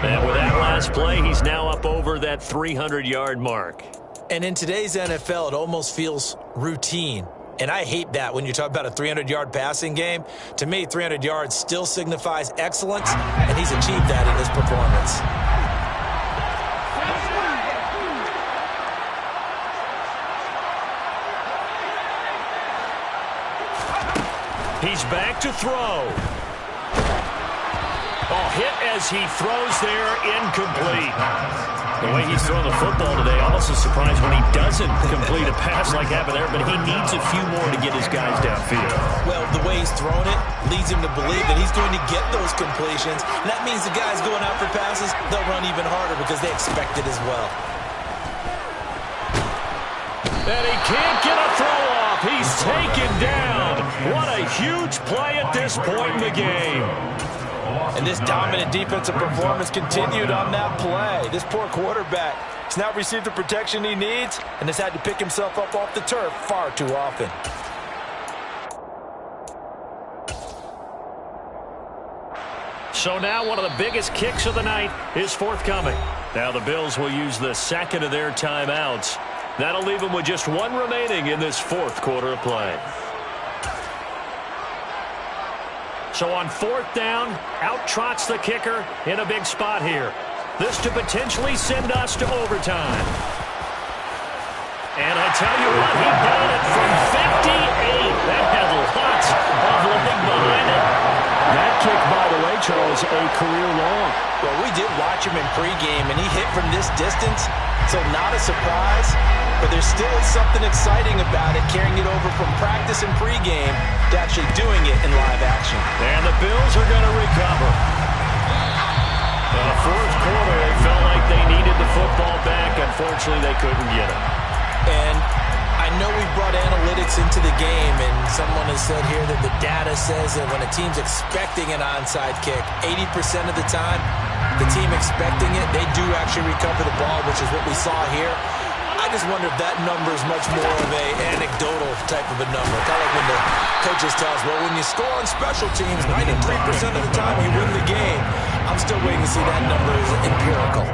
And with that last play, he's now up over that 300-yard mark.
And in today's NFL, it almost feels routine. And I hate that when you talk about a 300-yard passing game. To me, 300 yards still signifies excellence, and he's achieved that in this performance.
He's back to throw. Oh, hit as he throws there, incomplete. The way he's throwing the football today, almost a surprise when he doesn't complete a pass like that there, but he needs a few more to get his guys downfield.
Well, the way he's throwing it leads him to believe that he's going to get those completions. And that means the guys going out for passes, they'll run even harder because they expect it as well.
And he can't get a throw off. He's taken down. What a huge play at this point in the game.
And this dominant defensive performance continued on that play. This poor quarterback has not received the protection he needs and has had to pick himself up off the turf far too often.
So now one of the biggest kicks of the night is forthcoming. Now the Bills will use the second of their timeouts. That'll leave them with just one remaining in this fourth quarter of play. So on fourth down, out trots the kicker in a big spot here. This to potentially send us to overtime. And I tell you what, he got it from 58. That had lots of leg behind it.
That kick, by the way, Charles, a career long.
Well, we did watch him in pregame, and he hit from this distance, so not a surprise. But there still is something exciting about it, carrying it over from practice and pregame to actually doing it in live action.
And the Bills are going to recover. In the fourth quarter, they felt like they needed the football back. Unfortunately, they couldn't get it.
And I know we brought analytics weeks into the game, and someone has said here that the data says that when a team's expecting an onside kick, 80% of the time, the team expecting it, they do actually recover the ball, which is what we saw here. I just wonder if that number is much more of an anecdotal type of a number. Kind of like when the coaches tell us, well, when you score on special teams, 93% of the time you win the game. I'm still waiting to see that number is empirical.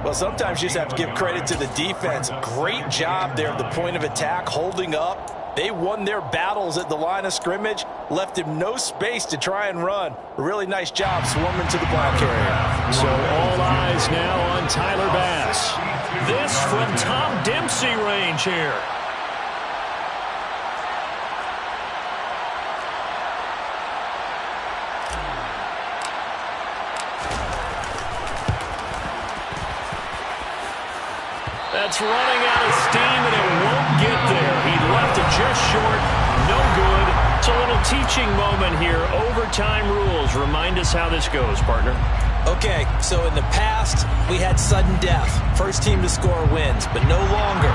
Well, sometimes you just have to give credit to the defense. Great job there at the point of attack, holding up. They won their battles at the line of scrimmage, left him no space to try and run. A really nice job swarming to the ball carrier.
So all eyes now on Tyler Bass.
This from Tom Dempsey range here. That's running out of steam, and it won't get there. He left it just short. No good. It's a little teaching moment here. Overtime rules. Remind us how this goes, partner.
Okay, so in the past, we had sudden death. First team to score wins, but no longer.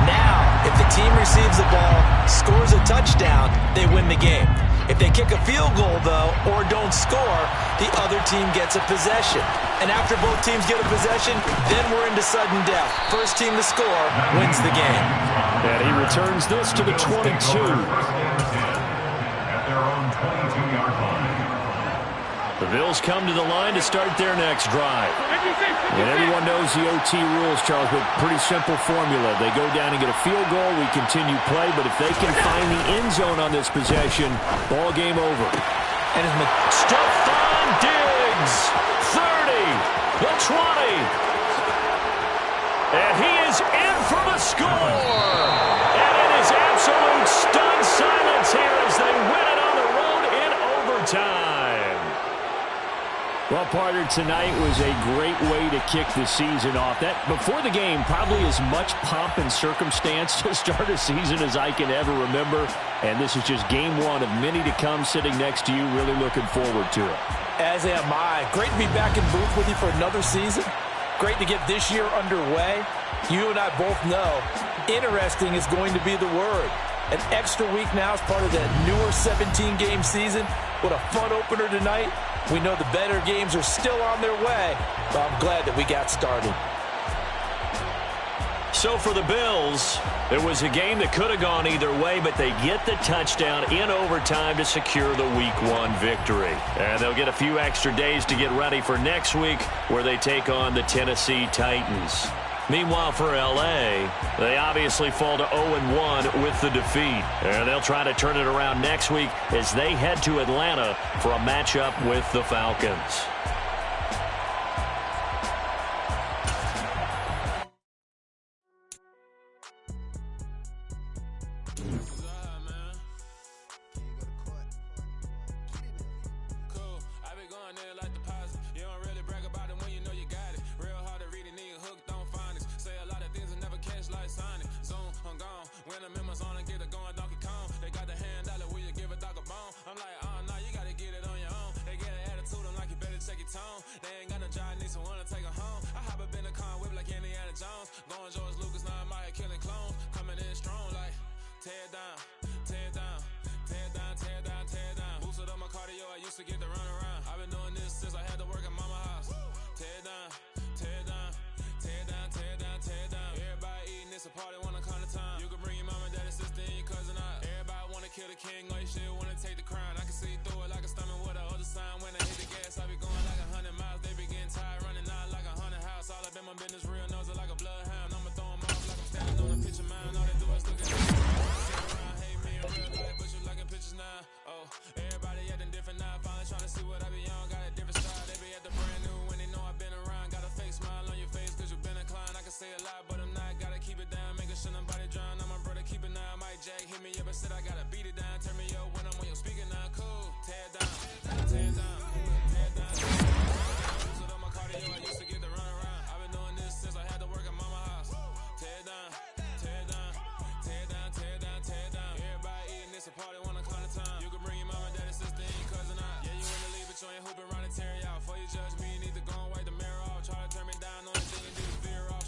Now, if the team receives the ball, scores a touchdown, they win the game. If they kick a field goal, though, or don't score, the other team gets a possession. And after both teams get a possession, then we're into sudden death. First team to score wins the game.
And he returns this to the 22.
At their own 22-yard line.
The Bills come to the line to start their next drive. And everyone knows the OT rules, Charles, but pretty simple formula. They go down and get a field goal, we continue play, but if they can find the end zone on this possession, ball game over.
And it's Stephon Diggs, 30, the 20. And he is in for the score. And it is absolute stunned silence here as they win it on the road in overtime.
Well, partner, tonight was a great way to kick the season off. That, before the game, probably as much pomp and circumstance to start a season as I can ever remember. And this is just game one of many to come sitting next to you. Really looking forward to it.
As am I. Great to be back in booth with you for another season. Great to get this year underway. You and I both know interesting is going to be the word. An extra week now as part of that newer 17-game season. What a fun opener tonight. We know the better games are still on their way, but I'm glad that we got started.
So for the Bills, it was a game that could have gone either way, but they get the touchdown in overtime to secure the Week 1 victory. And they'll get a few extra days to get ready for next week, where they take on the Tennessee Titans. Meanwhile, for L.A., they obviously fall to 0-1 with the defeat. And they'll try to turn it around next week as they head to Atlanta for a matchup with the Falcons.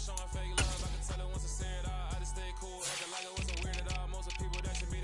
Showing fake love, I can tell it once I say it all. I just stay cool, acting like I wasn't weird at all. Most of the people that should be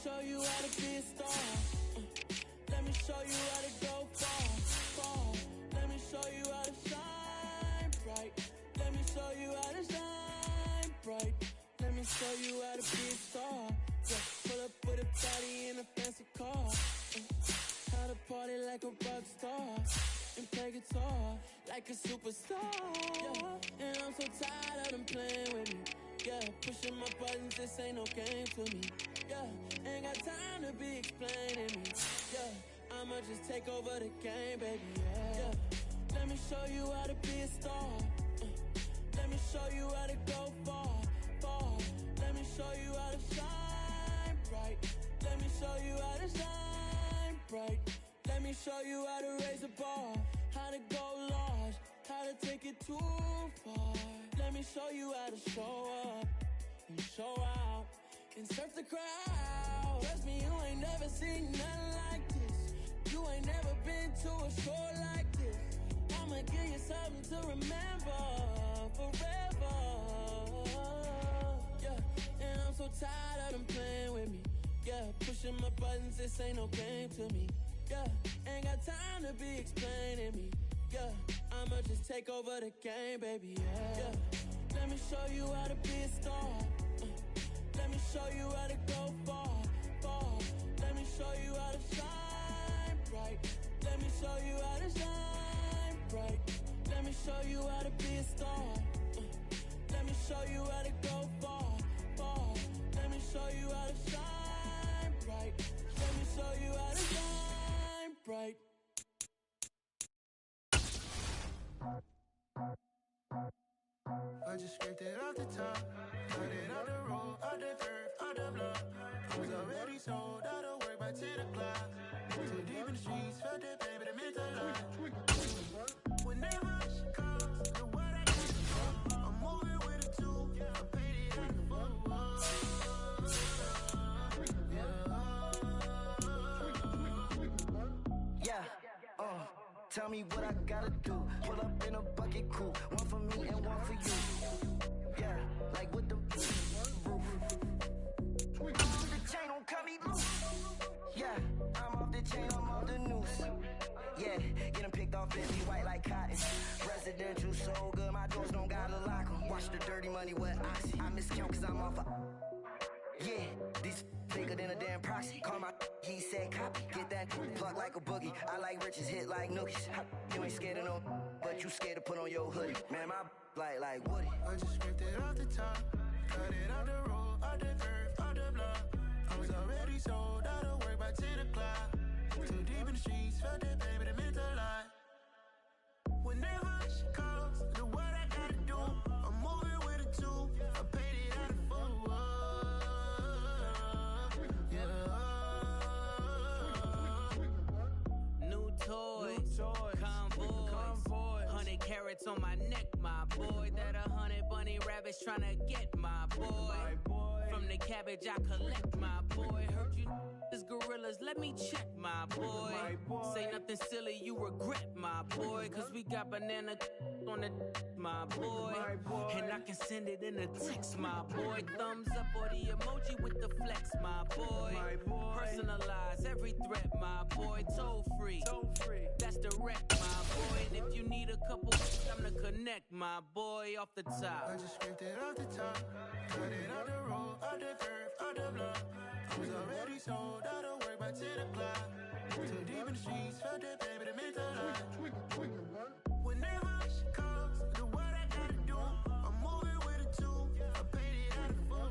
show you how to be a star. Let me show you how to go far. Let me show you how to shine bright. Let me show you how to shine bright. Let me show you how to be a star. Yeah, pull up with a body in a fancy car. How to party like a rock star. And play guitar like a superstar. Yeah, and I'm so tired of them playing with me. Yeah, pushing my buttons, this ain't no game to me. Yeah, ain't got time to be explaining me. Yeah, I'ma just take over the game, baby. Yeah, let me show you how to be a star. Let me show you how to go far. Let me show you how to shine bright. Let me show you how to shine bright. Let me show you how to raise a bar, how to go large, how to take it too far. Let me show you how to show up and show out and surf the crowd. Trust me, you ain't never seen nothing like this. You ain't never been to a show like this. I'ma give you something to remember forever. Yeah, and I'm so tired of them playing with me. Yeah, pushing my buttons, this ain't no game to me. Yeah, ain't got time to be explaining me. Yeah, I'ma just take over the game, baby. Yeah, let me show you how to be a star. Let me show you how to go far. Let me show you how to shine bright. Let me show you how to shine bright. Let me show you how to be a star. Let me show you how to go far. Let me show you how to shine bright. Let me show you how to shine bright.
I just scraped it off the top, cut it out the road, out the turf, out the block. I was already sold, out of work by 10 o'clock. Too deep in the streets, felt that baby, the mental lie. Whenever she calls, the what I got to do, I'm moving with a two, I paid it out the full.
Yeah, tell me what I gotta do. Pull up in a bucket crew, one for me and one for you. Yeah, like with the roof. The chain don't cut me loose. Yeah, I'm off the chain, I'm off the noose. Yeah, getting picked off Bentley white like cotton. Residential so good, my doors don't gotta lock 'em. Watch the dirty money with oxy. I miscount cause I'm off a... Yeah, these bigger than a damn proxy. Call my he said copy. Get that plug like a boogie. I like riches, hit like nookies. You ain't scared of no, but you scared to put on your hoodie. Man, my like Woody.
I just scraped it off the top, cut it out the road, out the turf, out the block. I was already sold, out of work by 10 o'clock. Too deep in the streets, felt that baby, the mental lie. Whenever she calls, the what I gotta do, I'm moving with a two, I paid it out of full.
New toys, convoys, 100 carats on my neck, my boy. That 100 bunny rabbits tryna get my boy. From the cabbage I collect, my boy. Heard you is gorillas, let me check, my boy. Say nothing silly, you regret, my boy. Cause we got banana on the my boy. And I can send it in a text, my boy. Thumbs up or the emoji with the flex, my boy. Personalize every threat, my boy. Toll free, that's direct, my boy. And if you need a couple, I'm to connect, my boy, off the top.
I just scraped it off the top, cut it out the road, out the turf, out the block. I was already sold, out of work by 10 o'clock. Too deep in the streets, felt that baby, the mental lie. Whenever she calls, the what I gotta do, I'm moving with a two, I paid it out of full.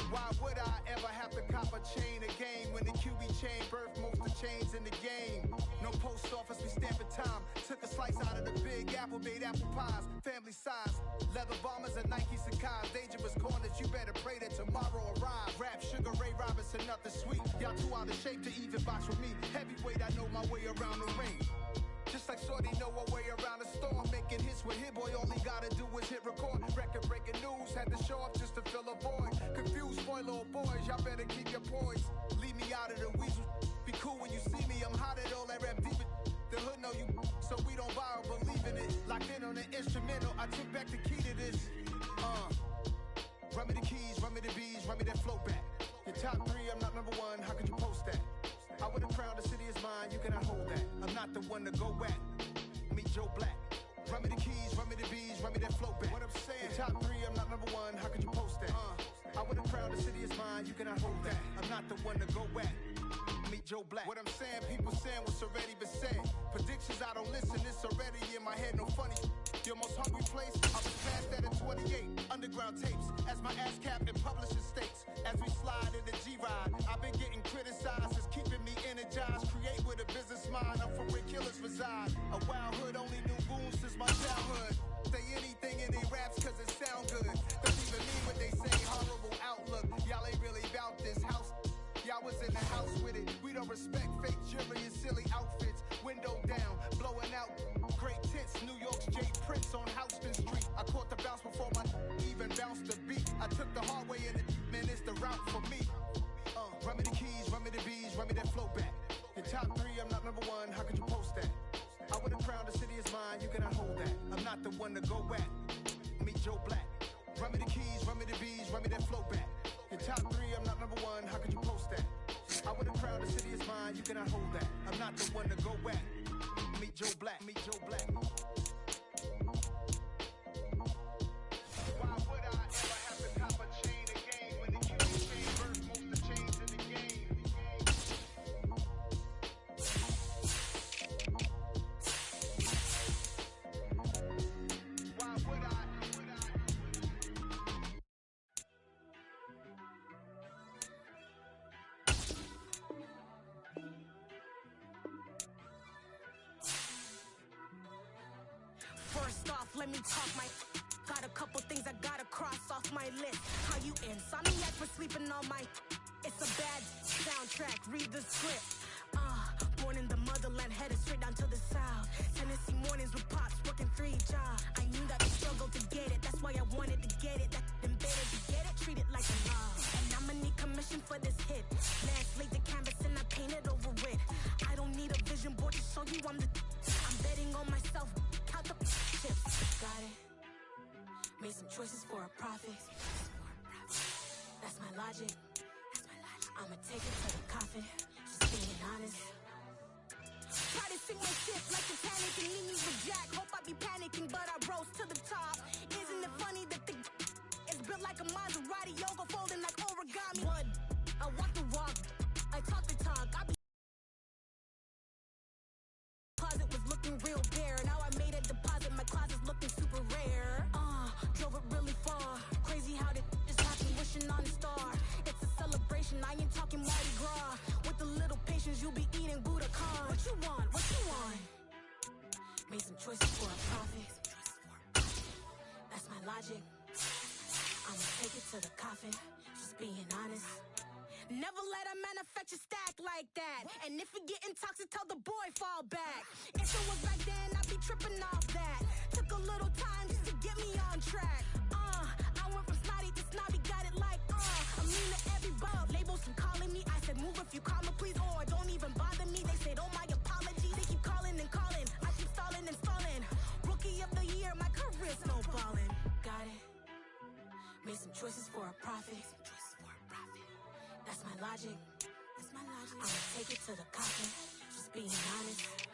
Why would I ever have to cop a chain again when the QB chain birthed most of the chains in the game? No post office, we stamping time. Took a slice out of the big apple, made apple pies, family size. Leather bombers and Nike Sacai's. Dangerous corners, you better pray that tomorrow arrives. Rap, Sugar Ray Robinson, nothing sweet. Y'all too out of shape to even box with me. Heavyweight, I know my way around the ring. Just like Shorty know her way around the storm. Making hits with Hit Boy, all he gotta do is hit show up just to fill a void. Confused, spoiled little boys, y'all better keep your poise. Leave me out of the weasel. Be cool when you see me, I'm hot at all that rap deep. The hood know you, so we don't borrow, believe in it. Locked in on the instrumental, I took back the key to this. Run me the keys, run me the bees, run me that flow back. Your top 3, I'm not number 1, how could you post that? I would have crowned the city is mine, you cannot hold that. I'm not the one to go back. Meet Joe Black. Run me the keys, run me the bees, run me that flow back. What I'm saying, your top 3, I'm not number 1, how could you post that? I would have crowned the city is mine, you cannot hold that. I'm not the one to go back. Meet Joe Black. What I'm saying, people saying what's already been said. Predictions, I don't listen, it's already in my head, no funny. Your most hungry place, I was past that at 28. Underground tapes, as my ass cap in publishing states. As we slide in the G-Ride, I've been getting criticized, it's keeping me energized. Create with a business mind, I'm from where killers reside. A wild hood, only knew goons since my childhood. Say anything in they raps cause it sound good. Don't even mean what they say, horrible outlook. Y'all ain't really about this house. Y'all was in the house with it. We don't respect fake jewelry and silly outfits. Window down, blowing out great tits. New York's J. Prince on Houston Street. I caught the bounce before my even bounced the beat. I took the hard way in it, man, it's the route for me. Run me the keys, run me the bees, run me that flow back. Your top 3, I'm not number 1, how could you post that? I would have crowned the city is mine, you cannot hold that. I'm not the one to go back. Meet Joe Black. Run me the keys, run me the bees, run me that flow back. Your top 3, I'm not number 1, how could you post that? I would have crowned the city is mine, you cannot hold that. I'm not the one to go back. Meet Joe Black, meet Joe Black. Why would I ever have to cop a chain again when the QB chain birth most the chains in the game? Why would I?
First off, let me talk my got a couple things I gotta cross off my list. How you insomniac for sleeping on my it's a bad soundtrack, read the script. Born in the motherland, headed straight down to the south. Tennessee mornings with pops, working 3 jobs. I knew that they struggled to get it, that's why I wanted to get it. That embedded to get it, treat it like a love. And I'ma need commission for this hit. Lance laid the canvas and I painted over it. I don't need a vision board to show you I'm betting on myself. Count the chips, got it. Made some choices for a profit. That's my logic. I'ma take it to the coffin. Just being honest. Try to sing my shit like Titanic and leave me with Jack. Hope I be panicking, but I rose to the top. Isn't it funny that the is built like a Maserati, yoga folding like origami? What? I walk the walk. I talk the talk. I be closet was looking real bare. Now I made a deposit. My closet's looking super rare. Drove it really far. Crazy how did just happen. Wishing on a star. It's a celebration. I ain't talking Mardi Gras. With a little patience, you'll be eating Budokan. What you want? What you want? Made some choices for a profit. That's my logic. I'ma take it to the coffin. Just being honest. Never let a manufacture stack like that. And if it getting toxic, tell the boy fall back. If it was back then, I'd be tripping off that. Took a little time just to get me on track. I went from snotty to snobby, got it like I mean to every bug. Labels and calling me, I said move if you call me please, or don't even bother me. They said oh my apologies, they keep calling and calling. I keep stalling and stalling. Rookie of the year, my career snowballing. Got it. Made some choices for a profit. That's my logic. I'ma take it to the coffin. Just being honest.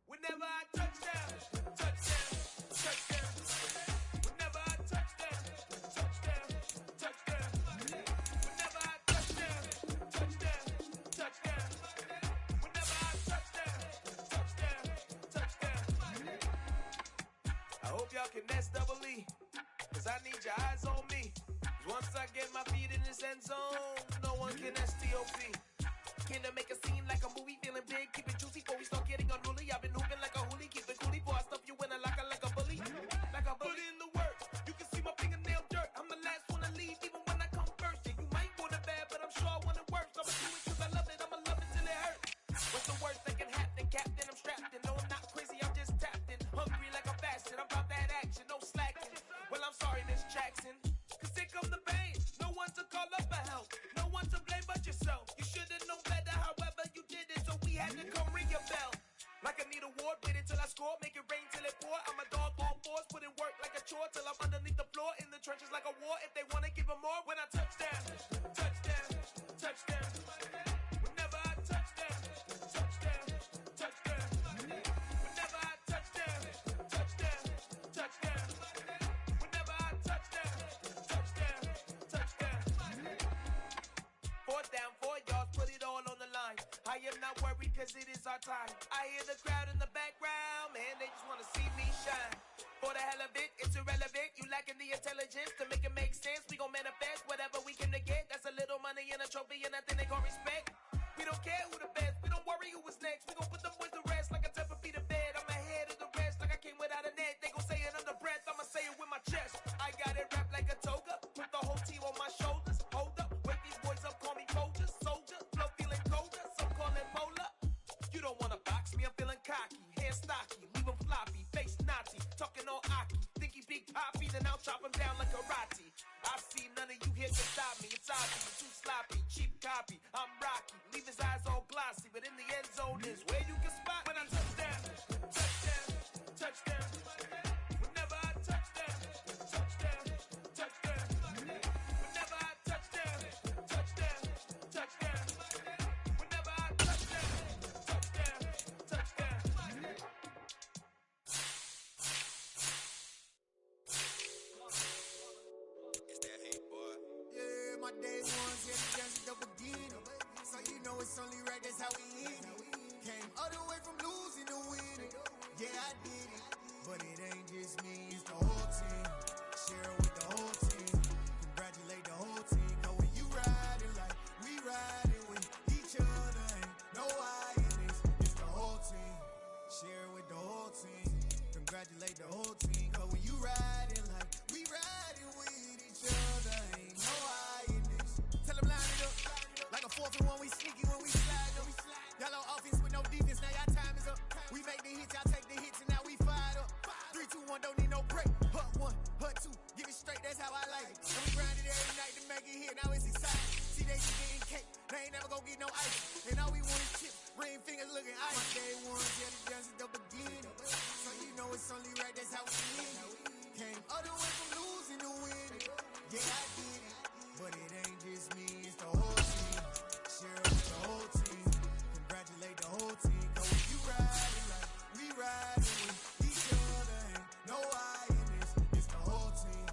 Whenever I touch down, touchdown, touchdown. Whenever I touch down, touchdown, touchdown. Whenever I touch down, touchdown, touchdown. Whenever I touch down, touchdown, touchdown. I hope y'all can nest double E, cause I need your eyes on me. Once I get my feet in this end zone, no one can STOP. Came to make a scene like a movie, feeling big, keep it juicy before we start getting unruly. I've been hooping like a hoolie, keep it coolie before I stuff you in a locker like a bully. Like a bully. Put in the work, you can see my fingernail dirt. I'm the last one to leave, even when I come first. Yeah, you might want it bad, but I'm sure I want it worse. I'ma do it 'cause I love it, I'ma love it till it hurts. What's the worst that can happen, Captain? I'm strapped in. No, I'm not crazy, I'm just tapped in. Hungry like a bastard, I'm about that action, no slacking. Well, I'm sorry, Miss Jackson, 'cause here come the pain. No one to call up for help, no one to blame but yourself. You should've known better, however you did it, so we had to come ring your bell. Like I need a ward, wait until I score, make it rain till it pour. I'm a dog on fours, put in work like a chore till I'm underneath the floor, in the trenches like a war. If they wanna give them more, when I touch down, touch down, touch down. Whenever I touch down, touch down, touch down. Whenever I touch down, touch down, touch down. Whenever I touch down, touch down, touch down. 4th down, 4 yards, put it all on the line. I am not worried 'cause it is our time. I hear the crowd in the background, man, they just wanna see me shine. For the hell of it, it's irrelevant. You lacking the intelligence to make it make sense. We gon' manifest whatever we came to get. That's a little money and a trophy and nothing they gon' respect. We don't care who the best, we don't worry who was next. We gon' put them boys to rest like a 10 feet of bed. I'm ahead of the rest like I came without a net. They gon' say it under breath, I'ma say it with my chest. I got it wrapped like a toga, put the whole team on my shoulders. Hold up, wake these boys up, call me Folger, soldier. Flow feeling colder, some call it polar. You don't wanna box me, I'm feeling cocky. Hair stocky, leave him floppy, face naughty. Talking all aki, think he big poppy, then I'll chop him down like karate. I see none of you here can stop me. It's obvious, too sloppy, cheap copy. I'm rocky, leave his eyes all glossy, but in the end zone is where you can spot when I touch down, touch down, touch down. Whenever I touch down, touch down, touch down. Whenever I touch down, touch down, touch down. Whenever I touch down, touch down, touch down.
Yeah, my day ones, yeah, the dance at the beginning. So you know it's only right, that's how we hit it. Came all the way from losing to winning. Yeah, I did it. But it ain't just me, it's the whole team. Share it with the whole team. Congratulate the whole team. Cause when you riding like we riding with each other, ain't no I in this. It's the whole team. Share it with the whole team. Congratulate the whole team. Cause when you riding like we riding with each other, ain't no I in this. Tell them line it up. Like a 4th and 1, we sneaky when we slide up. Y'all on offense with no defense, now y'all time is up. We make the hits, y'all take the hits, and now we fired up. 3, 2, 1, don't need no break. Hut 1, hut 2, give it straight, that's how I like it. And we grind it every night to make it hit, now it's exciting. See, they getting cake, they ain't never gon' get no ice. And all we want is chips, ring fingers looking ice. My day ones, yeah, the dance at the beginning. So you know it's only right, that's how we live it. Came all the way from losing to winning. Yeah, I did it. But it ain't just me, it's the whole team. Share it with the whole team. Congratulate the whole team. Cause when you riding like we riding with each other, ain't no I in this. It's the whole team.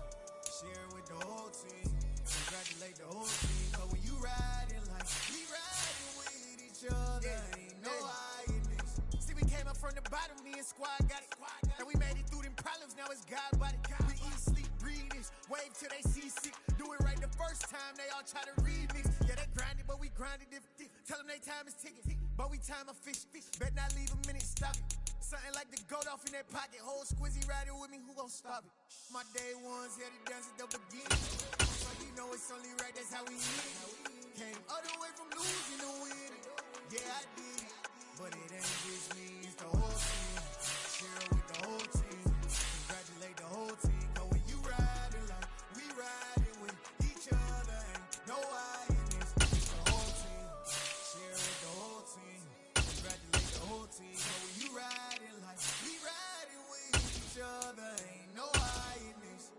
Share it with the whole team. Congratulate the whole team. Cause when you riding like we riding with each other, ain't no I in this. See, we came up from the bottom, me and squad got it. And we made it through them problems, now it's God body. We eat, sleep, breathe this. Wave till they see sick. Do it right the first time, they all try to remix. Yeah, they grinded, but we grinded different. Tell them they time is ticking, but we time a fish. Bet not leave a minute, stop it. Something like the goat off in that pocket. Whole squizzy riding with me, who gon' stop it? My day ones, yeah, the dance at the beginning. So you know it's only right, that's how we hit it. Came all the way from losing to winning. Yeah, I did it. But it ain't just me, it's the whole team. Share it with the whole team. Congratulate the whole team. Cause when you riding like we riding with each other, ain't no I in this. It's the whole team. Share it with the whole team. Congratulate the whole team. Cause when you riding like we riding with each other, ain't no I in this.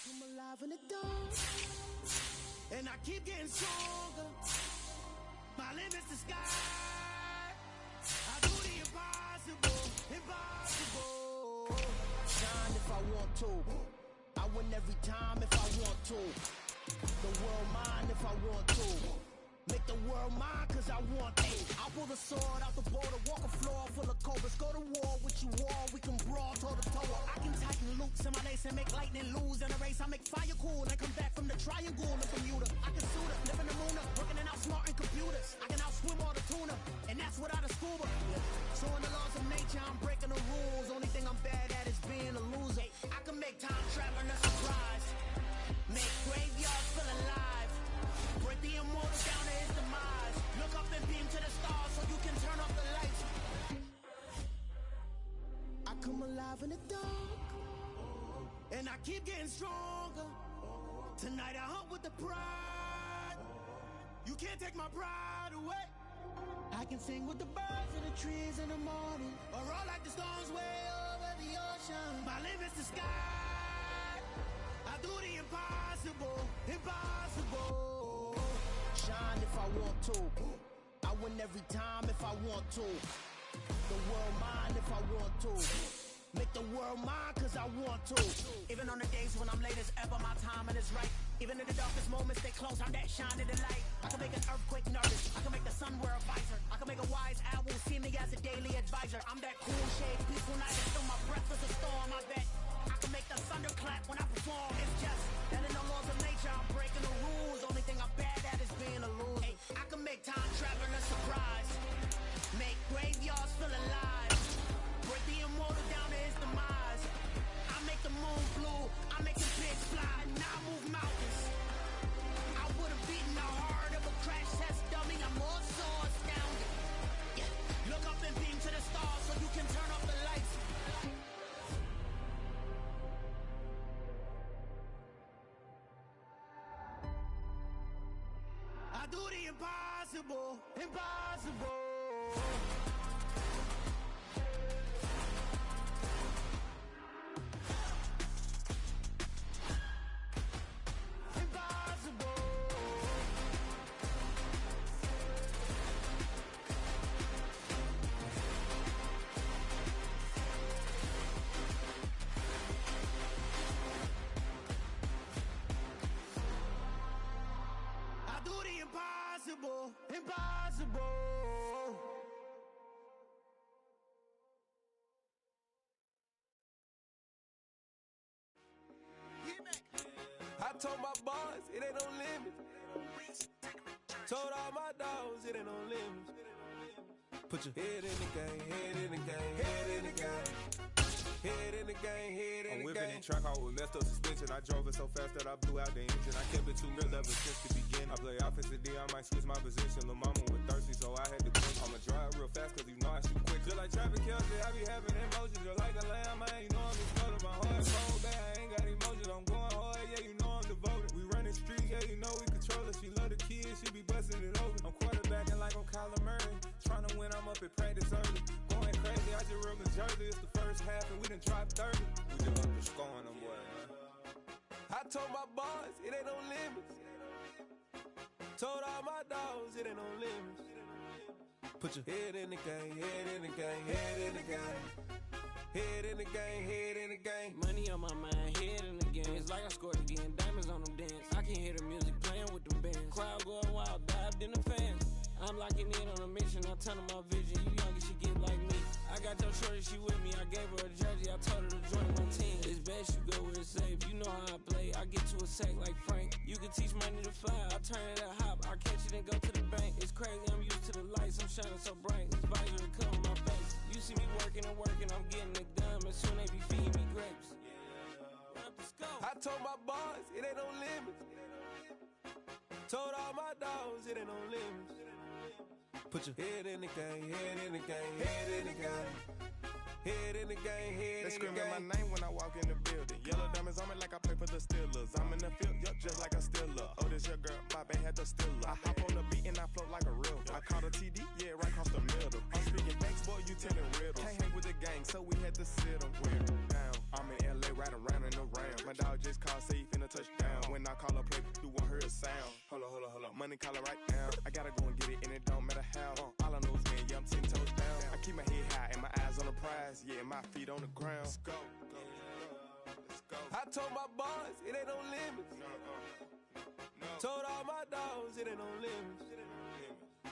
I'm alive in the dark, and I keep getting stronger. My limit's the sky. I do
impossible, impossible. Shine if I want to. I win every time if I want to. The world mine if I want to. Make the world mine cause I want to. I'll pull the sword out the border, walk a floor full of cobras. Go to war with you all, we can brawl toe to toe. I can tighten loops in my lace and make lightning lose in a race. I make fire cool and come back from the triangle in Bermuda. I can suit up, live in the moon up, working and outsmarting computers. I can outswim all the tuna, and that's without a scuba. So in the laws of nature, I'm breaking the rules. Only thing I'm bad at is being a loser. I can make time traveling a surprise. Make graveyards feel alive. Break the immortal down to his demise. Look up and beam to the stars so you can turn off the lights. I come alive in the dark, and I keep getting stronger. Tonight I hunt with the pride. You can't take my pride away. I can sing with the birds in the trees in the morning, or roll like the storms way over the ocean. My limit's the sky. I do the impossible, impossible. Shine if I want to. I win every time if I want to. The world mine if I want to. Make the world mine cause I want to. Even on the days when I'm late as ever, my timing is right. Even in the darkest moments, stay close, I'm that shine in the light. I can make an earthquake nervous, I can make the sun wear a visor. I can make a wise owl see me as a daily advisor. I'm that cool shade, peaceful night, until my breath is a storm, I bet. I can make the thunder clap when I perform. It's just that in the laws of nature, I'm breaking the rules. Only thing I'm bad at is being a loser. Hey, I can make time traveling a surprise. Make graveyards feel alive. Break the immortal down to his demise. I make the moon blue, I make the pigs fly, and I move mountains. I would've beaten the heart of a crash test dummy. I'm more so astounded. Yeah. Look up and beam to the stars so you can turn off the lights. I do the impossible, impossible. Impossible, impossible.
I told my boys it ain't no limit. Told all my dogs it ain't no limit. Put your head in the game, head in the game, head in the game. Head in the game, head in the game. I'm whipping in track out with messed up suspension. I drove it so fast that I blew out the engine. I kept it too real ever since the beginning. I play offensive D, I might switch my position. Lil' mama was thirsty, so I had to quit. I'ma drive real fast, cause you know I shoot quick. Just like traffic Kelsey, I be having emotions. Just like a lamb, man, you know I'm exploding. My heart cold bad, I ain't got emotions. I'm going hard, yeah, you know I'm devoted. We running streets, yeah, you know we control it. She love the kids, she be busting it over. I'm quarterbacking like I'm Kyler Murray. Trying to win, I'm up at practice early. Going crazy, I just real Jersey. It's the first half and we done dropped 30. We just underscoring them, boy, man. I told my boys, it ain't no limits. Told all my dogs, it ain't no limits. Put your head in the game, head in the game, head in the game. Head in the game, head in the game.
Money on my mind, head in the game. It's like I scored again, diamonds on them dance. I can hear the music playing with them bands. Crowd going wild, dived in the fans. I'm locking in on a mission, I tell her my vision. You younger, she get like me. I got your shorty, she with me. I gave her a jersey, I told her to join my team. It's best you go where it's safe. You know how I play. I get to a sack like Frank. You can teach money to fly. I turn it a hop. I catch it and go to the bank. It's crazy, I'm used to the lights. I'm shining so bright. This visor will cover my face. You see me working and working, I'm getting it done. But soon they be feeding me grapes.
I told my boys, it ain't no limits. Told all my dogs, it ain't no limits. Put your head in the game, head in the game, head in the game. Head in the game, head
They
in the game.
screaming my name when I walk in the building. Yellow diamonds on me like I play for the Steelers. I'm in the field, yup, just like a Steeler. Oh, this your girl, my band had the Steeler. I hop on the beat and I float like a real. I caught a TD, yeah, right across the middle. I'm speaking banks, boy, you telling riddles. Can't hang with the gang, so we had to sit them down. I'm in LA, riding around in the Ram. My dog just called, say he finna touch down. When I call a play, you won't hear a sound. Hold on, Money calling right now. I gotta go and get it, and it don't matter how. All I know is me, yeah, I'm 10 toes down. I keep my head high and my eyes on the prize. Yeah, my feet on the ground. Let's go. Let's go.
I told my boys, it ain't no limits. Told all my dogs, it ain't no limits.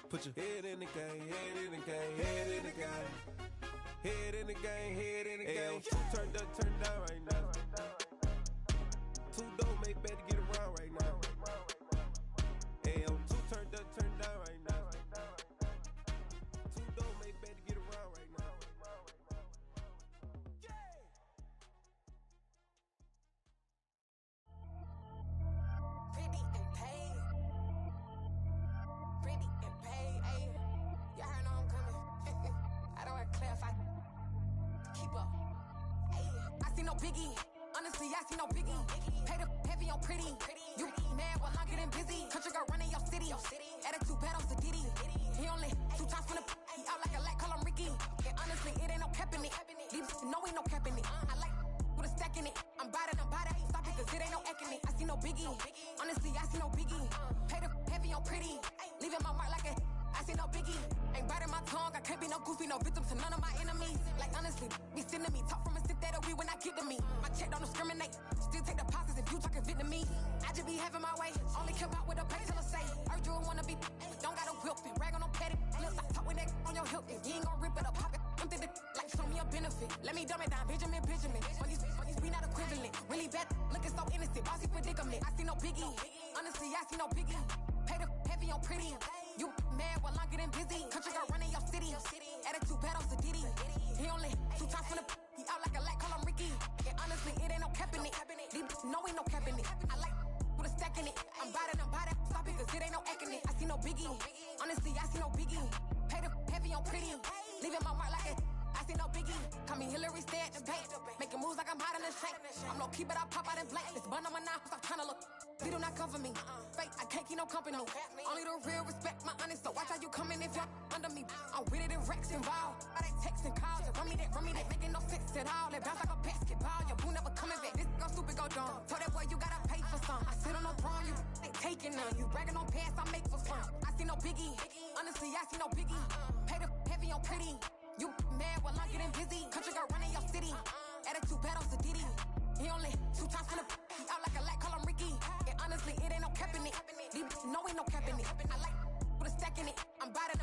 Put your head in the game, head in the game, head in the game. Head in the game, head in the game. Turn down right now. Two dope, make better get around right now. Two turn down right now. Two dope, make better get around right now.
Pretty and paid. Pretty and paid, ayy. Y'all heard I'm coming. I don't want to clarify. Keep up. Ayy. I see no biggie. Honestly, I see no biggie. Pay the heavy on pretty. You mad while I'm getting busy. Country girl running your city. Attitude bad on Sadiddy. He only 2 times from the he out like a light, call him Ricky. And honestly, it ain't no cap in it. Leave no ain't no cap in it. I like with a stack in it. I'm bad. Stop it, cause it ain't no eck in it. I see no biggie. Honestly, I see no biggie. Pay the heavy on pretty. Leaving my mark like a I see no biggie. Ain't biting my tongue. I can't be no goofy, no victim to none of my enemies. Like honestly, be sending me talk from a stick that'll be when I get to me. My check don't discriminate. Still take deposits if you talking Vietnamese. I just be having my way. Only come out with a pay till I say. Urge you wanna be, don't gotta whip it. Rag on no petty. Lips, I talk with that on your hip. If you ain't gon' rip it up, pop it. I'm thinking like show me a benefit. Let me dumb it down, Benjamin. All these we not equivalent. Really bad, looking so innocent. Bossy predicament. I see no biggie. Honestly, I see no biggie. Pay the heavy on pretty. You mad while I'm getting busy. Country girl running your city. Attitude bad on Sadiddy. He only 2 times from the he out like a light, call him Ricky. And honestly, it ain't no cap in it. No ain't no cap in it. I like with a stack in it. I'm bad. Stop it, cause it ain't no eck in it. I see no biggie. Honestly, I see no biggie. Pay the heavy on pretty. Leaving my mark like it. I see no biggie. Call me Hillary, stay at the bank. Making moves like I'm hot in the shank. I'm low key, but I pop out in blank. This bun on my knife, I'm trying to look. They do not cover me. Fake, I can't keep no company. Only the real respect my honest. So watch how you coming if you're under me. I'm with it and Rex involved. All they text and calls. Run me that, making no sense at all. They bounce like a basketball. Your boo never coming back. This go stupid, go dumb. Told that boy you gotta pay for some. I sit on no throne, you ain't taking none. You bragging on pants, I make for fun. I see no biggie. Honestly, I see no biggie. Pay the heavy on pretty. You mad while I'm getting busy. Country girl running your city. Attitude bad on Sadiddy. He only 2 times from the he out like a light, call him Ricky. And honestly, it ain't no cap in it. No ain't no cap in it. I like with a stack in it. I'm bad.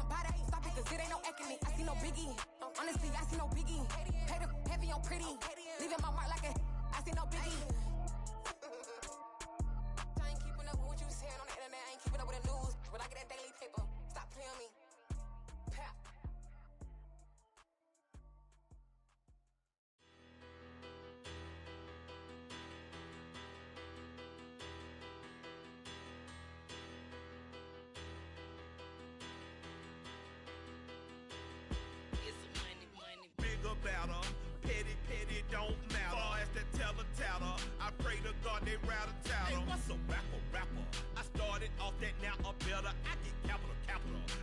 Stop it, cause it ain't no eck in it. I see no biggie. Honestly, I see no biggie. Pay the heavy on pretty. Leaving my mark like a I see no biggie. I ain't keeping up with what you saying on the internet. I ain't keeping up with the news. But I get that daily paper. Stop playing on me. Pap.
Better, petty don't matter. Far as the tatter, I pray to God they rattle tatter. Hey, what's a rapper? I started off that, now I'm better. I get capital.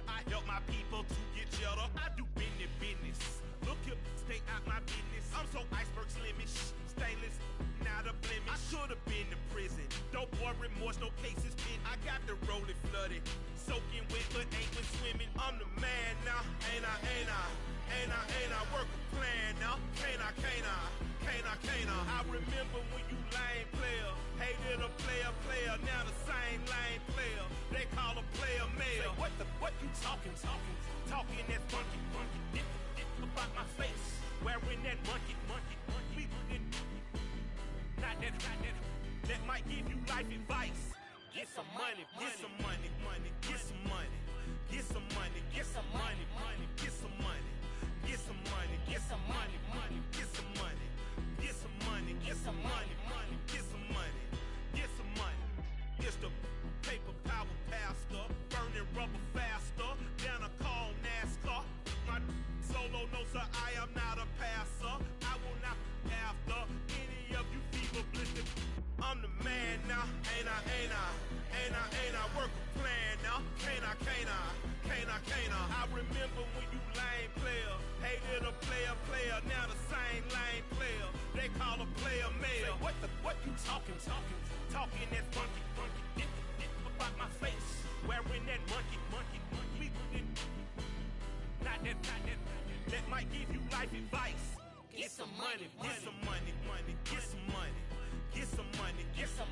I help my people to get cheddar. I do business. Look here, stay out my business. I'm so iceberg slimish, stainless, not a blemish. I should have been to prison. No boy remorse, no cases pinned. I got the rolling flooded, soaking wet, but ain't when swimming. I'm the man now, ain't I? Work a plan now, can't I? I remember when you lame player, hated a player, now the same lame player. They call a player mayor. Say, what you talking that funky, dip about my face, wearing that monkey, not that, that might give you life advice. Get some money, get some money, get some money, get some money, get some money, get some money. Get some money, get some money, get some money, get some money, get some money, get some money, get some money. It's the paper power pastor, burning rubber faster than a call NASCAR. My solo notes are I am not a passer. I will not after any of you fever blistered. I'm the man now, ain't I? Work a plan now, can't I? I remember when you lame player, hated a player, now the same lame player. They call a player mayor. Say, what you talking that funky, dip about my face, some money, get some money, money, get some money, get some money, get some